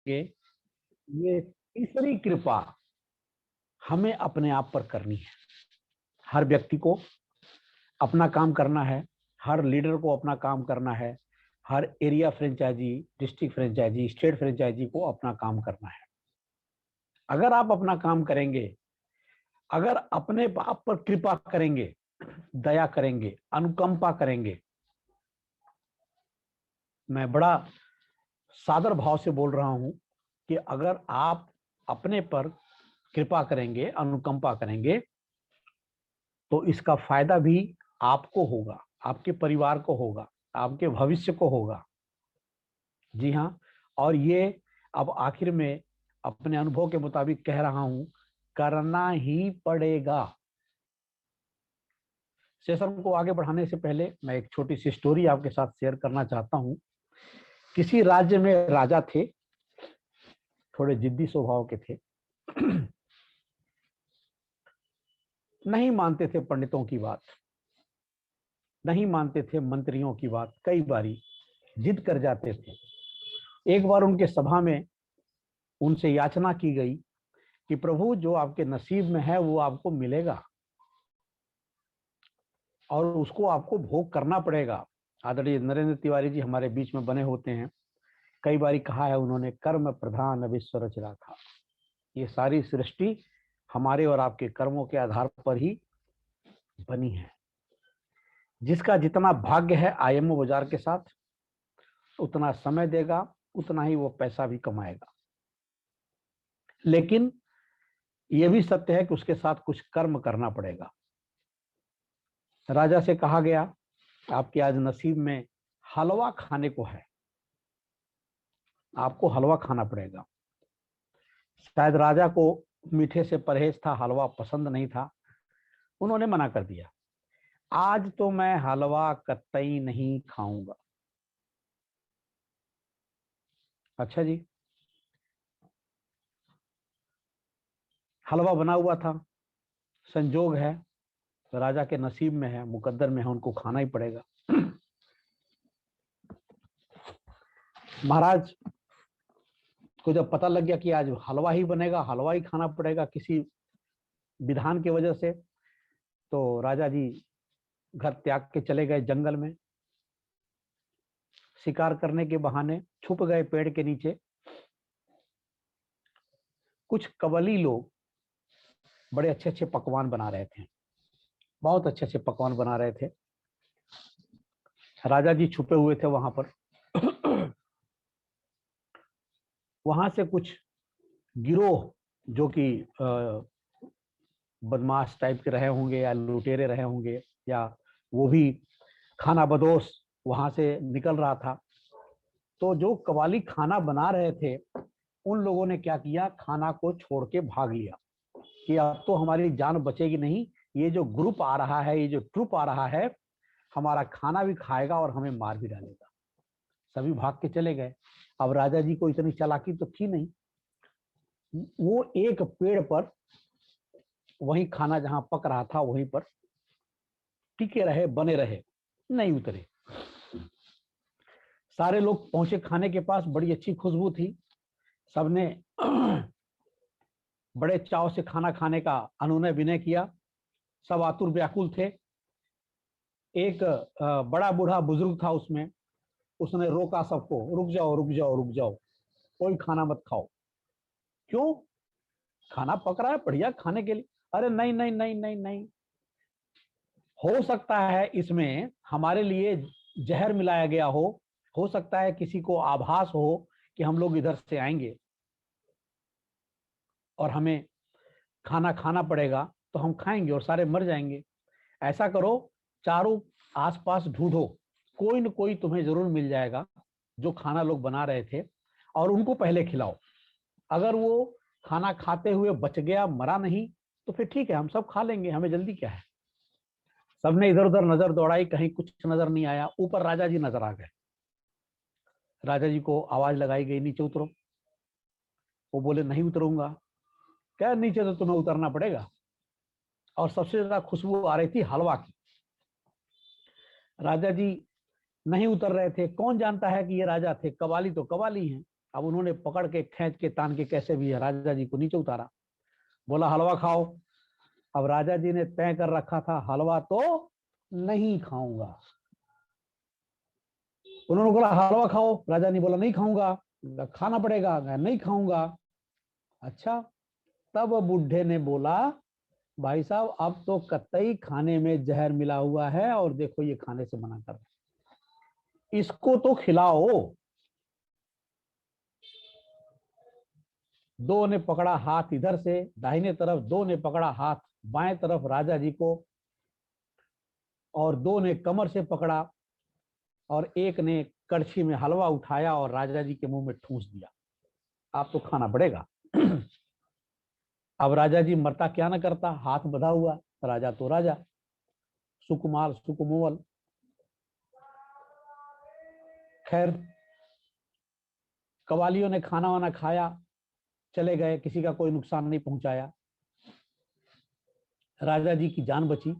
ये तीसरी कृपा हमें अपने आप पर करनी है। हर व्यक्ति को अपना काम करना है, हर लीडर को अपना काम करना है, हर area franchise, district franchise, state franchise को अपना काम करना है। अगर आप अपना काम करेंगे, अगर अपने आप पर कृपा करेंगे, दया करेंगे, अनुकंपा करेंगे, मैं बड़ा सादर भाव से बोल रहा हूं कि अगर आप अपने पर कृपा करेंगे, अनुकंपा करेंगे, तो इसका फायदा भी आपको होगा, आपके परिवार को होगा, आपके भविष्य को होगा। जी हाँ, और ये अब आखिर में अपने अनुभव के मुताबिक कह रहा हूं, करना ही पड़ेगा। सेशन को आगे बढ़ाने से पहले मैं एक छोटी सी स्टोरी आपके साथ शेयर करना चाहता हूं। किसी राज्य में राजा थे, थोड़े जिद्दी स्वभाव के थे। नहीं मानते थे पंडितों की बात, नहीं मानते थे मंत्रियों की बात, कई बारी जिद कर जाते थे। एक बार उनके सभा में उनसे याचना की गई कि प्रभु, जो आपके नसीब में है वो आपको मिलेगा और उसको आपको भोग करना पड़ेगा। आदरणीय नरेंद्र तिवारी जी हमारे बीच में बने होते हैं, कई बारी कहा है उन्होंने, कर्म प्रधान विश्व रच राखा। ये सारी सृष्टि हमारे और आपके कर्मों के आधार पर ही बनी है। जिसका जितना भाग्य है आईएमओ बाजार के साथ, उतना समय देगा, उतना ही वो पैसा भी कमाएगा। लेकिन यह भी सत्य है कि उसके साथ कुछ कर्म करना पड़ेगा। राजा से कहा गया, आपके आज नसीब में हलवा खाने को है, आपको हलवा खाना पड़ेगा। शायद राजा को मीठे से परहेज था, हलवा पसंद नहीं था, उन्होंने मना कर दिया, आज तो मैं हलवा कतई नहीं खाऊंगा। अच्छा जी, हलवा बना हुआ था, संजोग है, राजा के नसीब में है, मुकद्दर में है, उनको खाना ही पड़ेगा। महाराज को जब पता लग गया कि आज हलवा ही बनेगा, हलवा ही खाना पड़ेगा किसी विधान की वजह से, तो राजा जी घर त्याग के चले गए जंगल में। शिकार करने के बहाने छुप गए पेड़ के नीचे। कुछ कवली लोग बड़े अच्छे अच्छे पकवान बना रहे थे, बहुत अच्छे अच्छे पकवान बना रहे थे। राजा जी छुपे हुए थे वहां पर। वहां से कुछ गिरोह, जो कि बदमाश टाइप के रहे होंगे या लुटेरे रहे होंगे, या वो भी खाना बदोश, वहां से निकल रहा था। तो जो कवाली खाना बना रहे थे, उन लोगों ने क्या किया, खाना को छोड़ के भाग लिया कि अब तो हमारी जान बचेगी नहीं, ये जो ग्रुप आ रहा है, ये जो ट्रुप आ रहा है, हमारा खाना भी खाएगा और हमें मार भी डालेगा। सभी भाग के चले गए। अब राजा जी को इतनी चालाकी तो थी नहीं, वो एक पेड़ पर, वही खाना जहां पक रहा था वहीं पर टिके रहे, बने रहे, नहीं उतरे। सारे लोग पहुंचे खाने के पास, बड़ी अच्छी खुशबू थी, सबने बड़े चाव से खाना खाने का अनुनय विनय किया, सब आतुर व्याकुल थे। एक बड़ा बूढ़ा बुजुर्ग था उसमें, उसने रोका सबको, रुक जाओ रुक जाओ रुक जाओ, कोई खाना मत खाओ। क्यों? खाना पक रहा है बढ़िया खाने के लिए। अरे नहीं नहीं नहीं नहीं नहीं, हो सकता है इसमें हमारे लिए जहर मिलाया गया हो सकता है किसी को आभास हो कि हम लोग इधर से आएंगे और हमें खाना खाना पड़ेगा, तो हम खाएंगे और सारे मर जाएंगे। ऐसा करो, चारों आसपास ढूंढो, कोई न कोई तुम्हें जरूर मिल जाएगा जो खाना लोग बना रहे थे, और उनको पहले खिलाओ। अगर वो खाना खाते हुए बच गया, मरा नहीं, तो फिर ठीक है, हम सब खा लेंगे, हमें जल्दी क्या है। सबने इधर उधर नजर दौड़ाई, कहीं कुछ नजर नहीं आया। ऊपर राजा जी नजर आ गए। राजा जी को आवाज लगाई गई, नीचे उतरो। वो बोले नहीं उतरूंगा। क्या नीचे तो तुम्हें उतरना पड़ेगा। और सबसे ज्यादा खुशबू आ रही थी हलवा की। राजा जी नहीं उतर रहे थे। कौन जानता है कि ये राजा थे, कवाली तो कवाली हैं, अब उन्होंने पकड़ के खींच के तान के कैसे भी राजा जी को नीचे उतारा, बोला हलवा खाओ। अब राजा जी ने तय कर रखा था हलवा तो नहीं खाऊंगा। उन्होंने बोला हलवा खाओ, राजा ने बोला नहीं खाऊंगा, खाना पड़ेगा, नहीं खाऊंगा। अच्छा, तब बुढ़े ने बोला भाई साहब अब तो कतई खाने में जहर मिला हुआ है और देखो ये खाने से मना कर, इसको तो खिलाओ। दो ने पकड़ा हाथ इधर से दाहिने तरफ, दो ने पकड़ा हाथ बाएं तरफ राजा जी को, और दो ने कमर से पकड़ा, और एक ने कड़छी में हलवा उठाया और राजा जी के मुंह में ठूंस दिया, आप तो खाना पड़ेगा। अब राजा जी मरता क्या न करता, हाथ बंधा हुआ, राजा तो राजा, सुकुमार सुकुमोल। खैर कवालियों ने खाना वाना खाया, चले गए, किसी का कोई नुकसान नहीं पहुंचाया। राजा जी की जान बची,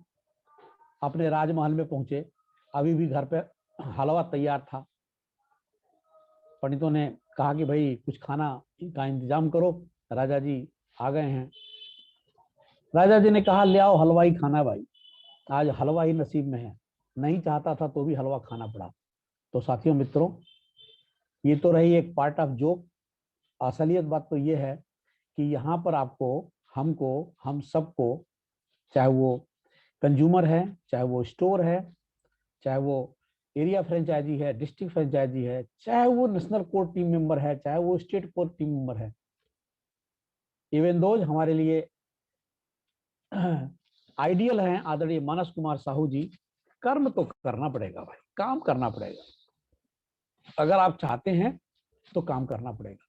अपने राजमहल में पहुंचे, अभी भी घर पे हलवा तैयार था। पंडितों ने कहा कि भाई कुछ खाना का इंतजाम करो, राजा जी आ गए हैं। राजा जी ने कहा ले आओ हलवा ही खाना भाई, आज हलवा ही नसीब में है, नहीं चाहता था तो भी हलवा खाना पड़ा। तो साथियों मित्रों, ये तो रही एक पार्ट ऑफ जोक। असलियत बात तो ये है कि यहाँ पर आपको, हमको, हम सबको, चाहे वो कंज्यूमर है, चाहे वो स्टोर है, चाहे वो एरिया फ्रेंचाइजी है, डिस्ट्रिक्ट फ्रेंचाइजी है, चाहे वो नेशनल कोर टीम मेंबर है, चाहे वो स्टेट कोर टीम मेंबर है, इवन दोज हमारे लिए आइडियल हैं आदरणीय मानस कुमार साहू जी, कर्म तो करना पड़ेगा भाई, काम करना पड़ेगा। अगर आप चाहते हैं तो काम करना पड़ेगा।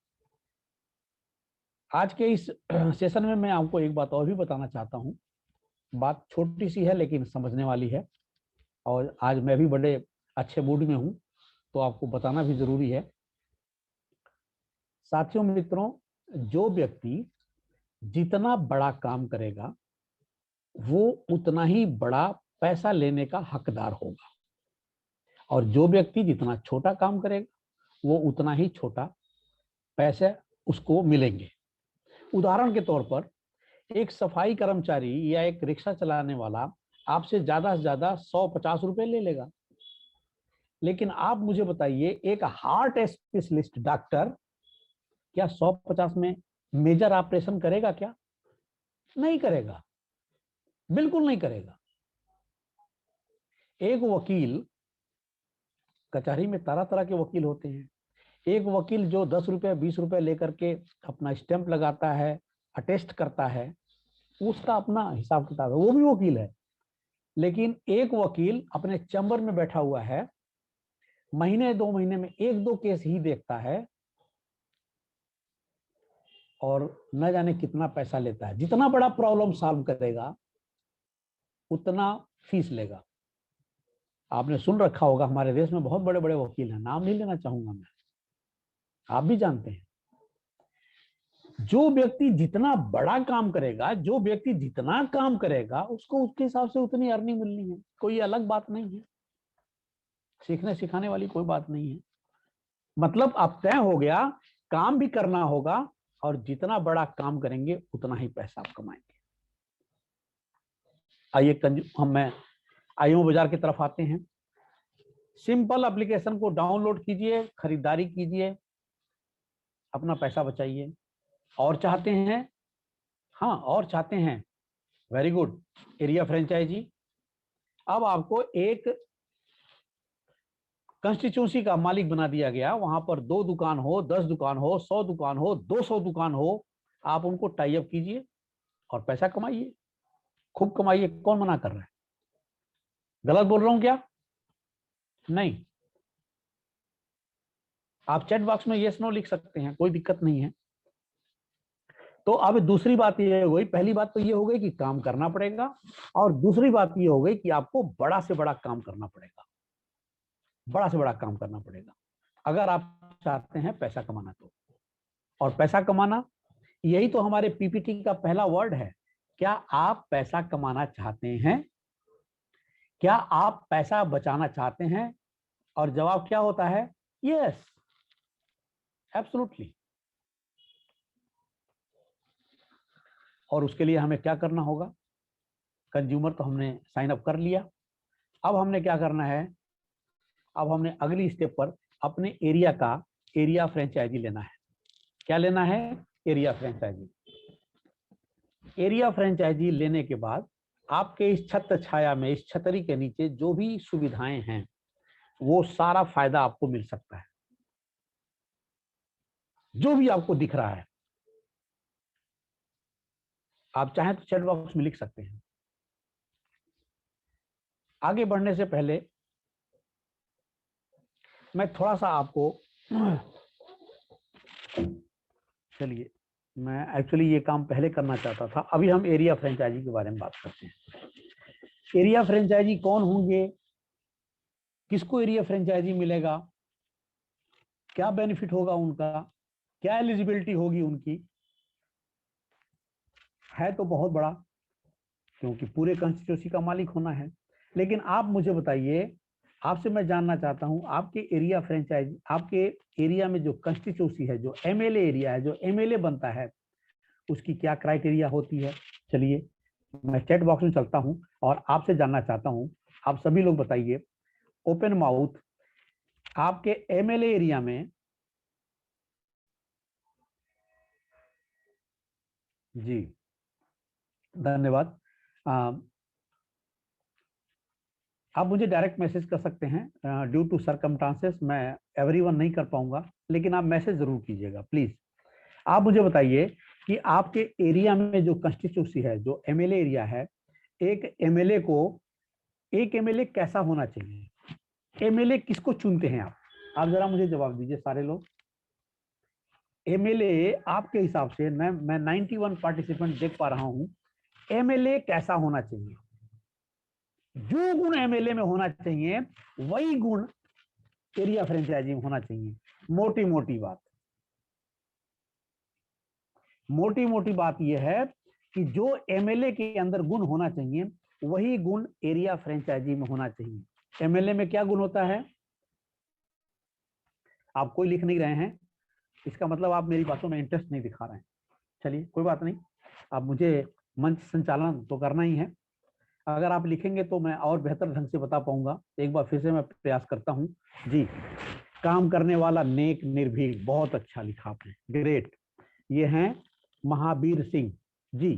आज के इस सेशन में मैं आपको एक बात और भी बताना चाहता हूं। बात छोटी सी है लेकिन समझने वाली है, और आज मैं भी बड़े अच्छे मूड में हूं तो आपको बताना भी जरूरी है। साथियों मित्रों, जो व्यक्ति जितना बड़ा काम करेगा वो उतना ही बड़ा पैसा लेने का हकदार होगा, और जो व्यक्ति जितना छोटा काम करेगा वो उतना ही छोटा पैसे उसको मिलेंगे। उदाहरण के तौर पर एक सफाई कर्मचारी या एक रिक्शा चलाने वाला आपसे ज्यादा से ज्यादा 150 रुपए ले लेगा, लेकिन आप मुझे बताइए एक हार्ट स्पेशलिस्ट डॉक्टर क्या 150 में मेजर ऑपरेशन करेगा क्या? नहीं करेगा, बिल्कुल नहीं करेगा। एक वकील, कचहरी में तरह तरह के वकील होते हैं, एक वकील जो 10 रुपए 20 रुपए लेकर के अपना स्टैंप लगाता है, अटेस्ट करता है, उसका अपना हिसाब किताब है, वो भी वकील है। लेकिन एक वकील अपने चैम्बर में बैठा हुआ है, महीने 2 महीने में 1-2 केस ही देखता है, और न जाने कितना पैसा लेता है। जितना बड़ा प्रॉब्लम सॉल्व करेगा उतना फीस लेगा। आपने सुन रखा होगा हमारे देश में बहुत बड़े बड़े वकील हैं, नाम नहीं लेना चाहूंगा मैं, आप भी जानते हैं। जो व्यक्ति जितना बड़ा काम करेगा, जो व्यक्ति जितना काम करेगा, उसको उसके हिसाब से उतनी अर्निंग मिलनी है, कोई अलग बात नहीं है, सीखने सिखाने वाली कोई बात नहीं है। मतलब अब तय हो गया, काम भी करना होगा, और जितना बड़ा काम करेंगे उतना ही पैसा आप कमाएंगे। आइए हम आईओ बाजार की तरफ आते हैं। सिंपल एप्लीकेशन को डाउनलोड कीजिए, खरीदारी कीजिए, अपना पैसा बचाइए। और चाहते हैं, हाँ और चाहते हैं, वेरी गुड, एरिया फ्रेंचाइजी। अब आपको एक कंस्टिट्यूंसी का मालिक बना दिया गया, वहां पर 2 दुकान हो, 10 दुकान हो, 100 दुकान हो, 200 दुकान हो, आप उनको टाई अप कीजिए और पैसा कमाइए, खूब कमाइए। कौन मना कर रहा है? गलत बोल रहा हूं क्या? नहीं। आप चैट बॉक्स में यस नो लिख सकते हैं, कोई दिक्कत नहीं है। तो अब दूसरी बात ये हो गई, पहली बात तो ये हो गई कि काम करना पड़ेगा, और दूसरी बात ये हो गई कि आपको बड़ा से बड़ा काम करना पड़ेगा, बड़ा से बड़ा काम करना पड़ेगा अगर आप चाहते हैं पैसा कमाना तो। और पैसा कमाना, यही तो हमारे पीपीटी का पहला वर्ड है। क्या आप पैसा कमाना चाहते हैं? क्या आप पैसा बचाना चाहते हैं? और जवाब क्या होता है? यस। एब्सोल्युटली। और उसके लिए हमें क्या करना होगा? कंज्यूमर तो हमने साइन अप कर लिया। अब हमने क्या करना है? अब हमने अगली स्टेप पर अपने एरिया का एरिया फ्रेंचाइजी लेना है। क्या लेना है? Area franchise. एरिया फ्रेंचाइजी लेने के बाद आपके इस छत्र छाया में, इस छतरी के नीचे जो भी सुविधाएं हैं, वो सारा फायदा आपको मिल सकता है। जो भी आपको दिख रहा है, आप चाहें तो चैट बॉक्स में लिख सकते हैं। आगे बढ़ने से पहले मैं थोड़ा सा आपको, चलिए, मैं एक्चुअली ये काम पहले करना चाहता था। अभी हम एरिया फ्रेंचाइजी के बारे में बात करते हैं। एरिया फ्रेंचाइजी कौन होंगे, किसको एरिया फ्रेंचाइजी मिलेगा, क्या बेनिफिट होगा उनका, क्या एलिजिबिलिटी होगी उनकी, है तो बहुत बड़ा, क्योंकि पूरे कंस्टिट्यूंसी का मालिक होना है। लेकिन आप मुझे बताइए, आपसे मैं जानना चाहता हूं, आपके एरिया फ्रेंचाइजी, आपके एरिया में जो कंस्टिट्यूंसी है, जो एमएलए एरिया है, जो एमएलए बनता है, उसकी क्या क्राइटेरिया होती है? चलिए, मैं चैट बॉक्स में चलता हूं और आपसे जानना चाहता हूं। आप सभी लोग बताइए, ओपन माउथ, आपके एमएलए एरिया में, जी धन्यवाद, आप मुझे डायरेक्ट मैसेज कर सकते हैं। ड्यू टू सरकमस्टांसेस मैं एवरीवन नहीं कर पाऊंगा, लेकिन आप मैसेज जरूर कीजिएगा प्लीज। आप मुझे बताइए कि आपके एरिया में जो कंस्टिट्यूंसी है, जो एमएलए एरिया है, एक एमएलए को, एक एमएलए कैसा होना चाहिए? एमएलए किसको चुनते हैं आप जरा मुझे जवाब दीजिए सारे लोग। एमएलए आपके हिसाब से, मैं 91 पार्टिसिपेंट देख पा रहा हूं, एमएलए कैसा होना चाहिए? जो गुण एमएलए में होना चाहिए वही गुण एरिया फ्रेंचाइजी में होना चाहिए। मोटी मोटी बात, मोटी मोटी बात यह है कि जो एमएलए के अंदर गुण होना चाहिए वही गुण एरिया फ्रेंचाइजी में होना चाहिए। एमएलए में क्या गुण होता है? आप कोई लिख नहीं रहे हैं, इसका मतलब आप मेरी बातों में इंटरेस्ट नहीं दिखा रहे हैं। चलिए कोई बात नहीं, अब मुझे मंच संचालन तो करना ही है। अगर आप लिखेंगे तो मैं और बेहतर ढंग से बता पाऊंगा। एक बार फिर से मैं प्रयास करता हूं। जी, काम करने वाला, नेक, निर्भीक, बहुत अच्छा लिखा आपने, ग्रेट। ये हैं महावीर सिंह जी।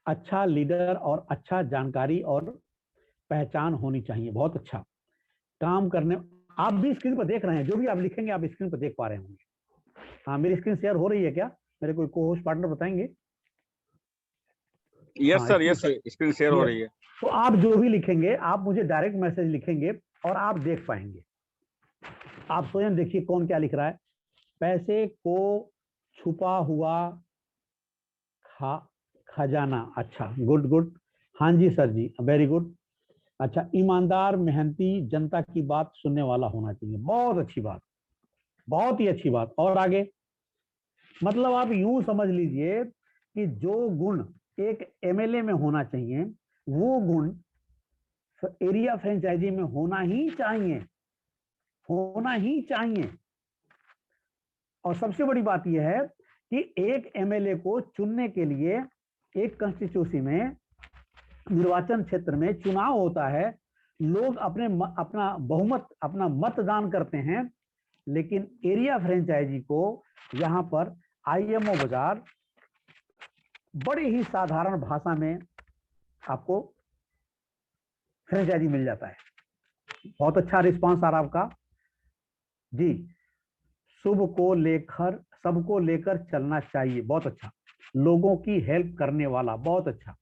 अच्छा लीडर और अच्छा जानकारी और पहचान होनी चाहिए, बहुत अच्छा। काम करने, आप भी स्क्रीन पर देख रहे हैं, जो भी आप लिखेंगे आप स्क्रीन पर देख पा रहे होंगे। हाँ, मेरी स्क्रीन शेयर हो रही है क्या? मेरे कोई को होस्ट पार्टनर बताएंगे? यस हाँ, sir, yes sir, screen share हो रही है। तो आप जो भी लिखेंगे आप मुझे डायरेक्ट मैसेज लिखेंगे और आप देख पाएंगे। आप स्वयं देखिए कौन क्या लिख रहा है। पैसे को छुपा हुआ खजाना, अच्छा, गुड गुड। हाँ जी सर जी, वेरी गुड। अच्छा, ईमानदार, मेहनती, जनता की बात सुनने वाला होना चाहिए, बहुत अच्छी बात, बहुत ही अच्छी बात। और आगे, मतलब आप यूं समझ लीजिए कि जो गुण एक एमएलए में होना चाहिए वो गुण एरिया फ्रेंचाइजी में होना ही चाहिए, होना ही चाहिए। और सबसे बड़ी बात यह है कि एक एमएलए को चुनने के लिए एक कंस्टिट्यूंसी में, निर्वाचन क्षेत्र में चुनाव होता है, लोग अपना बहुमत, अपना मतदान करते हैं। लेकिन एरिया फ्रेंचाइजी को यहां पर आईएमओ बाजार बड़ी ही साधारण भाषा में आपको फ्रेंचाइजी मिल जाता है। बहुत अच्छा रिस्पांस आ रहा आपका जी। शुभ को लेकर, सबको लेकर चलना चाहिए, बहुत अच्छा। लोगों की हेल्प करने वाला, बहुत अच्छा।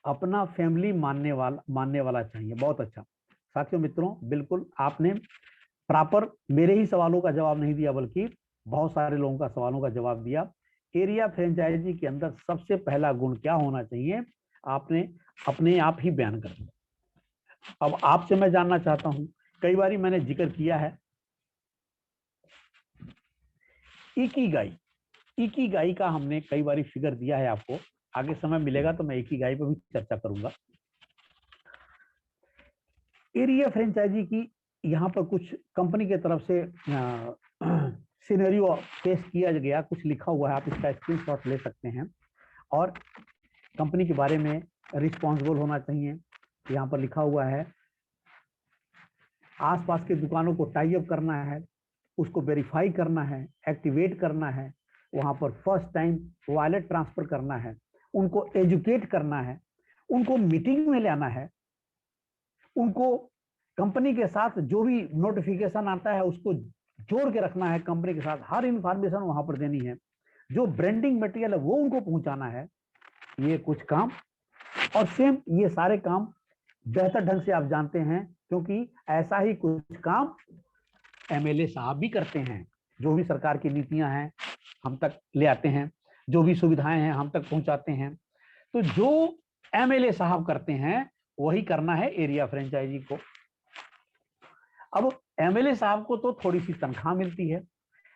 अपना फैमिली मानने वाला चाहिए, बहुत अच्छा। साथियों, मित्रों, बिल्कुल आपने प्रॉपर मेरे ही सवालों का जवाब नहीं दिया, बल्कि बहुत सारे लोगों का सवालों का जवाब दिया। एरिया फ्रेंचाइजी के अंदर सबसे पहला गुण क्या होना चाहिए, आपने अपने आप ही बयान कर दिया। अब आपसे मैं जानना चाहता हूं, कई बार मैंने जिक्र किया है इकिगाई। इकिगाई का हमने कई बार फिगर दिया है आपको, आगे समय मिलेगा तो मैं इकिगाई पर भी चर्चा करूंगा। एरिया फ्रेंचाइजी की यहाँ पर कुछ कंपनी की तरफ से सिनेरियो पेश किया गया, कुछ लिखा हुआ है, आप इसका स्क्रीनशॉट ले सकते हैं। और कंपनी के बारे में रिस्पॉन्सिबल होना चाहिए, यहाँ पर लिखा हुआ है। आसपास की दुकानों को टाई अप करना है, उसको वेरीफाई करना है, एक्टिवेट करना है, वहां पर फर्स्ट टाइम वॉलेट ट्रांसफर करना है, उनको एजुकेट करना है, उनको मीटिंग में लाना है, उनको कंपनी के साथ जो भी नोटिफिकेशन आता है उसको जोड़ के रखना है, कंपनी के साथ हर इंफॉर्मेशन वहां पर देनी है, जो ब्रांडिंग मटेरियल है वो उनको पहुंचाना है। ये कुछ काम, और सेम ये सारे काम बेहतर ढंग से आप जानते हैं, क्योंकि ऐसा ही कुछ काम एमएलए साहब भी करते हैं। जो भी सरकार की नीतियां हैं हम तक ले आते हैं, जो भी सुविधाएं हैं हम तक पहुंचाते हैं। तो जो एमएलए साहब करते हैं वही करना है एरिया फ्रेंचाइजी को। अब एमएलए साहब को तो थोड़ी सी तनख्वाह मिलती है,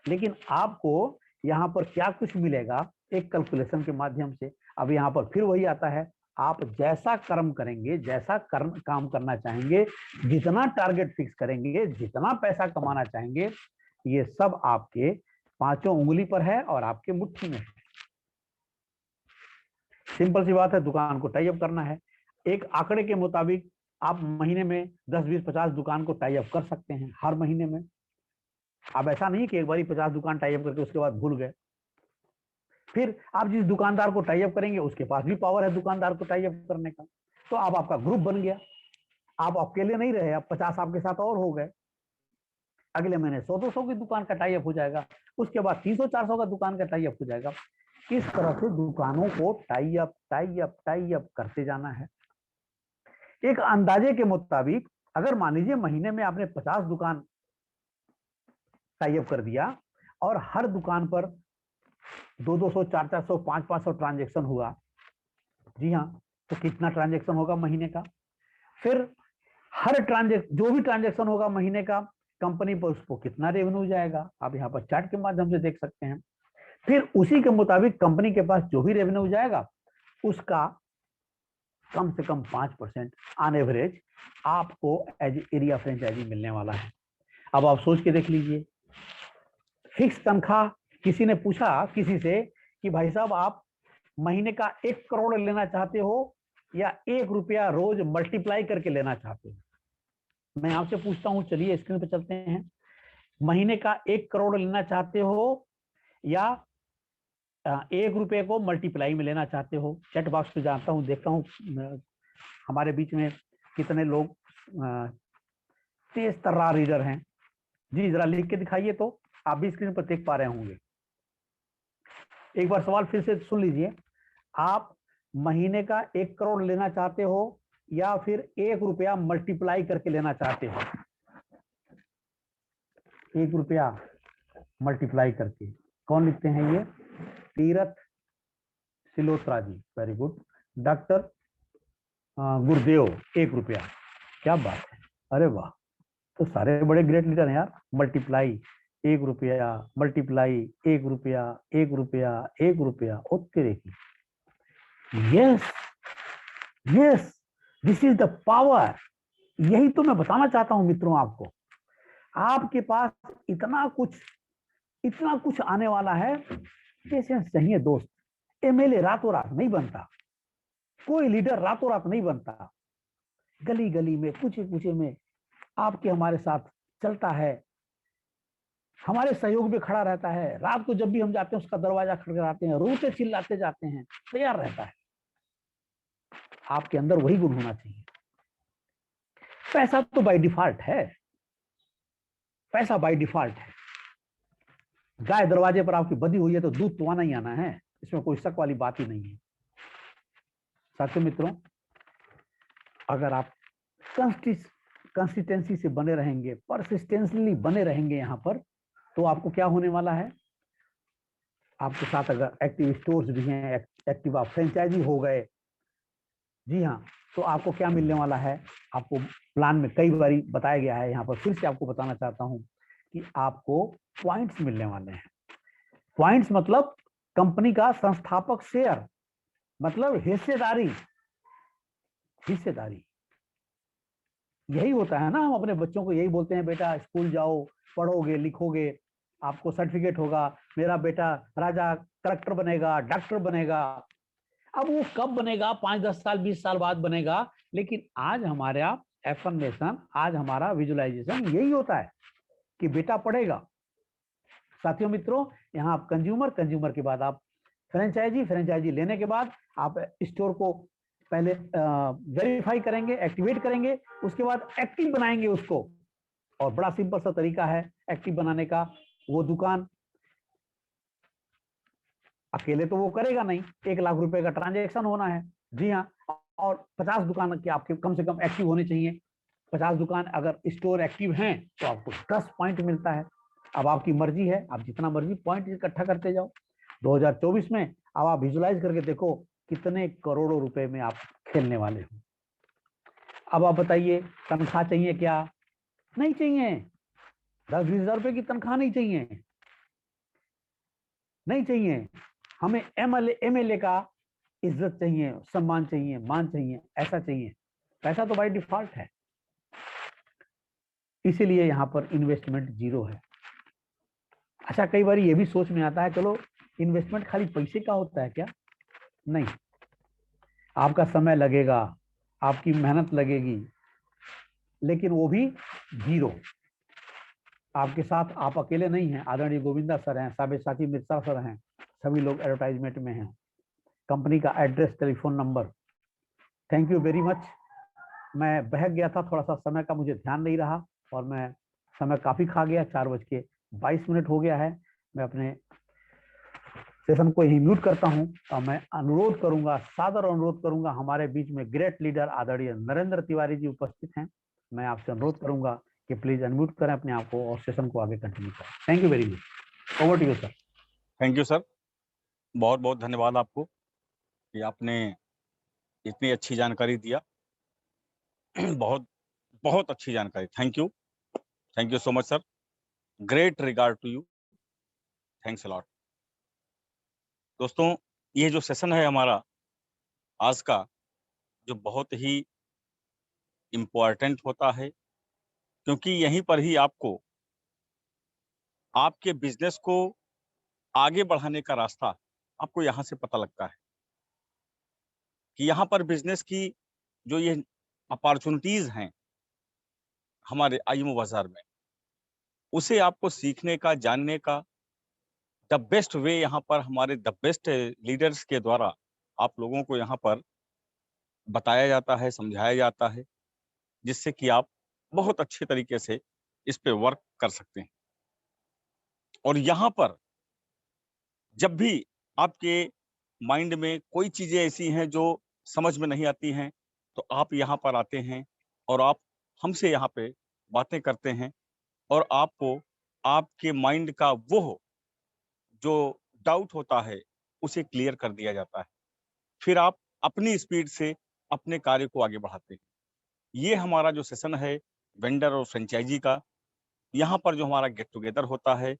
लेकिन आपको यहाँ पर क्या कुछ मिलेगा एक कैलकुलेशन के माध्यम से। अब यहाँ पर फिर वही आता है, आप जैसा कर्म करेंगे, जैसा काम करना चाहेंगे, जितना टारगेट फिक्स करेंगे, जितना पैसा कमाना चाहेंगे, ये सब आपके पांचों उंगली पर है और आपके मुट्ठी में है। सिंपल सी बात है, दुकान को टाई अप करना है। एक आंकड़े के मुताबिक आप महीने में 10, 20, 50 दुकान को टाई अप कर सकते हैं हर महीने में। अब ऐसा नहीं कि एक बार 50 दुकान टाई अप करके उसके बाद भूल गए। फिर आप जिस दुकानदार को टाई अप करेंगे उसके पास भी पावर है दुकानदार को टाई अप करने का, तो अब आपका ग्रुप बन गया। आप अकेले नहीं रहे, अब 50 आपके साथ और हो गए। अगले महीने 100-200 की दुकान का टाई अप हो जाएगा, उसके बाद 300-400 का दुकान का टाई अप हो जाएगा। इस तरह से दुकानों को tie up tie up tie up करते जाना है। एक अंदाजे के मुताबिक अगर मान लीजिए महीने में आपने 50 दुकान टाई अप कर दिया और हर दुकान पर 200, 400, 500 ट्रांजेक्शन हुआ, जी हाँ, तो कितना ट्रांजेक्शन होगा महीने का। फिर हर जो भी ट्रांजेक्शन होगा महीने का, कंपनी पर उसको कितना रेवेन्यू जाएगा, आप यहाँ पर चार्ट के माध्यम से देख सकते हैं। फिर उसी के मुताबिक कंपनी के पास जो भी रेवेन्यू जाएगा उसका कम से कम 5% ऑन एवरेज आपको एज एरिया फ्रेंचाइजी मिलने वाला है। अब आप सोच के देख लीजिए, फिक्स तनख्वाह, किसी ने पूछा किसी से कि भाई साहब आप महीने का 1 करोड़ लेना चाहते हो या 1 रुपया रोज मल्टीप्लाई करके लेना चाहते हो। मैं आपसे पूछता हूं, चलिए स्क्रीन पे चलते हैं। महीने का 1 करोड़ लेना चाहते हो या 1 रुपये को मल्टीप्लाई में लेना चाहते हो। चैट बॉक्स पे जाता हूं, देखता हूं हमारे बीच में कितने लोग तेज तर्रार रीडर हैं। जी जरा लिख के दिखाइए, तो आप भी स्क्रीन पर देख पा रहे होंगे। एक बार सवाल फिर से सुन लीजिए, आप महीने का 1 करोड़ लेना चाहते हो या फिर 1 रुपया मल्टीप्लाई करके लेना चाहते हो। 1 रुपया मल्टीप्लाई करके, कौन लिखते हैं ये? तीरथ सिलोत्रा जी, वेरी गुड। डॉक्टर गुरुदेव, 1 रुपया, क्या बात है, अरे वाह, तो सारे बड़े ग्रेट लीडर हैं यार। मल्टीप्लाई 1 रुपया, मल्टीप्लाई 1 रुपया, 1 रुपया, 1 रुपया, ओके देखिए। Yes yes, this is the power. यही तो मैं बताना चाहता हूं मित्रों आपको, आपके पास इतना कुछ आने वाला है। पेशेंस चाहिए दोस्त। एमएलए रातों रात नहीं बनता, कोई लीडर रातों रात नहीं बनता। गली गली में, कुछ में आपके हमारे साथ चलता है, हमारे सहयोग में खड़ा रहता है। रात को जब भी हम जाते हैं उसका दरवाजा खड़खड़ाते हैं, रोते चिल्लाते जाते हैं, तैयार रहता है। आपके अंदर वही गुण होना चाहिए। पैसा तो बाय डिफॉल्ट है, पैसा बाय डिफॉल्ट है। गाय दरवाजे पर आपकी बधी हुई है तो दूध तो आना ही आना है, इसमें कोई शक वाली बात ही नहीं है। साथियों मित्रों, अगर आप कंसिस्टेंसी से बने रहेंगे, परसिस्टेंसली बने रहेंगे यहाँ पर, तो आपको क्या होने वाला है, आपके साथ अगर एक्टिव स्टोर्स भी हैं, एक्टिव आप फ्रेंचाइजी हो गए, जी हाँ, तो आपको क्या मिलने वाला है। आपको प्लान में कई बार बताया गया है, यहाँ पर फिर से आपको बताना चाहता हूँ कि आपको पॉइंट्स मिलने वाले हैं। पॉइंट्स मतलब कंपनी का संस्थापक शेयर, मतलब हिस्सेदारी। हिस्सेदारी यही होता है ना, हम अपने बच्चों को यही बोलते हैं, बेटा स्कूल जाओ, पढ़ोगे लिखोगे आपको सर्टिफिकेट होगा, मेरा बेटा राजा कलेक्टर बनेगा, डॉक्टर बनेगा। अब वो कब बनेगा, 5-10 साल 20 साल बाद बनेगा, लेकिन आज हमारा एफर्मेशन, आज हमारा विजुअलाइजेशन यही होता है कि बेटा पढ़ेगा। साथियों मित्रों, यहाँ आप कंज्यूमर के बाद आप फ्रेंचाइजी लेने के बाद आप स्टोर को पहले वेरीफाई करेंगे, एक्टिवेट करेंगे, उसके बाद एक्टिव बनाएंगे उसको। और बड़ा सिंपल सा तरीका है एक्टिव बनाने का। वो दुकान अकेले तो वो करेगा नहीं, 1 लाख रुपए का ट्रांजैक्शन होना है। जी हाँ, और 50 दुकान की आपके कम से कम एक्टिव होनी चाहिए। 50 दुकान अगर स्टोर एक्टिव हैं तो आपको 10 पॉइंट मिलता है। अब आपकी मर्जी है, आप जितना मर्जी पॉइंट इकट्ठा करते जाओ। 2024 में अब आप विजुलाइज करके देखो कितने करोड़ों रुपए में आप खेलने वाले हो। अब आप बताइए, तनख्वाह चाहिए क्या? नहीं चाहिए। 10-20 हजार रुपए की तनख्वाह नहीं चाहिए, नहीं चाहिए। हमें एमएलए का इज्जत चाहिए, सम्मान चाहिए, मान चाहिए, ऐसा चाहिए। पैसा तो बाय डिफॉल्ट है, इसीलिए यहाँ पर इन्वेस्टमेंट जीरो है। अच्छा, कई बार ये भी सोच में आता है, चलो इन्वेस्टमेंट खाली पैसे का होता है क्या? नहीं, आपका समय लगेगा, आपकी मेहनत लगेगी, लेकिन वो भी जीरो। आपके साथ आप अकेले नहीं हैं, आदरणीय गोविंदा सर हैं, साथी मित्रा सर हैं, सभी लोग एडवर्टाइजमेंट में हैं। कंपनी का address, telephone number. Thank you very much. मैं बहक गया था, थोड़ा सा समय का मुझे ध्यान नहीं रहा और मैं समय काफी खा गया। 4:22 हो गया है। मैं अपने सेशन को यही म्यूट करता हूं और मैं अनुरोध करूंगा, सादर अनुरोध करूंगा, हमारे बीच में ग्रेट लीडर आदरणीय नरेंद्र तिवारी जी उपस्थित हैं। मैं आपसे अनुरोध करूंगा कि प्लीज अनम्यूट करें अपने आप को और सेशन को आगे कंटिन्यू करें। Thank you very much. Over to you sir. Thank you sir, बहुत बहुत धन्यवाद आपको कि आपने इतनी अच्छी जानकारी दिया। बहुत बहुत अच्छी जानकारी। Thank you so much sir. Great regard to you. Thanks a lot. दोस्तों, ये जो सेशन है हमारा आज का, जो बहुत ही इम्पोर्टेंट होता है, क्योंकि यहीं पर ही आपको आपके बिजनेस को आगे बढ़ाने का रास्ता आपको यहाँ से पता लगता है कि यहाँ पर बिजनेस की जो ये अपॉर्चुनिटीज हैं हमारे आईएमओ बाजार में, उसे आपको सीखने का, जानने का द बेस्ट वे यहाँ पर हमारे द बेस्ट लीडर्स के द्वारा आप लोगों को यहाँ पर बताया जाता है, समझाया जाता है, जिससे कि आप बहुत अच्छे तरीके से इस पे वर्क कर सकते हैं। और यहाँ पर जब भी आपके माइंड में कोई चीजें ऐसी हैं जो समझ में नहीं आती हैं, तो आप यहाँ पर आते हैं और आप हमसे यहाँ पे बातें करते हैं और आपको आपके माइंड का वो जो डाउट होता है उसे क्लियर कर दिया जाता है। फिर आप अपनी स्पीड से अपने कार्य को आगे बढ़ाते हैं। ये हमारा जो सेशन है वेंडर और फ्रेंचाइजी का, यहाँ पर जो हमारा गेट टुगेदर होता है,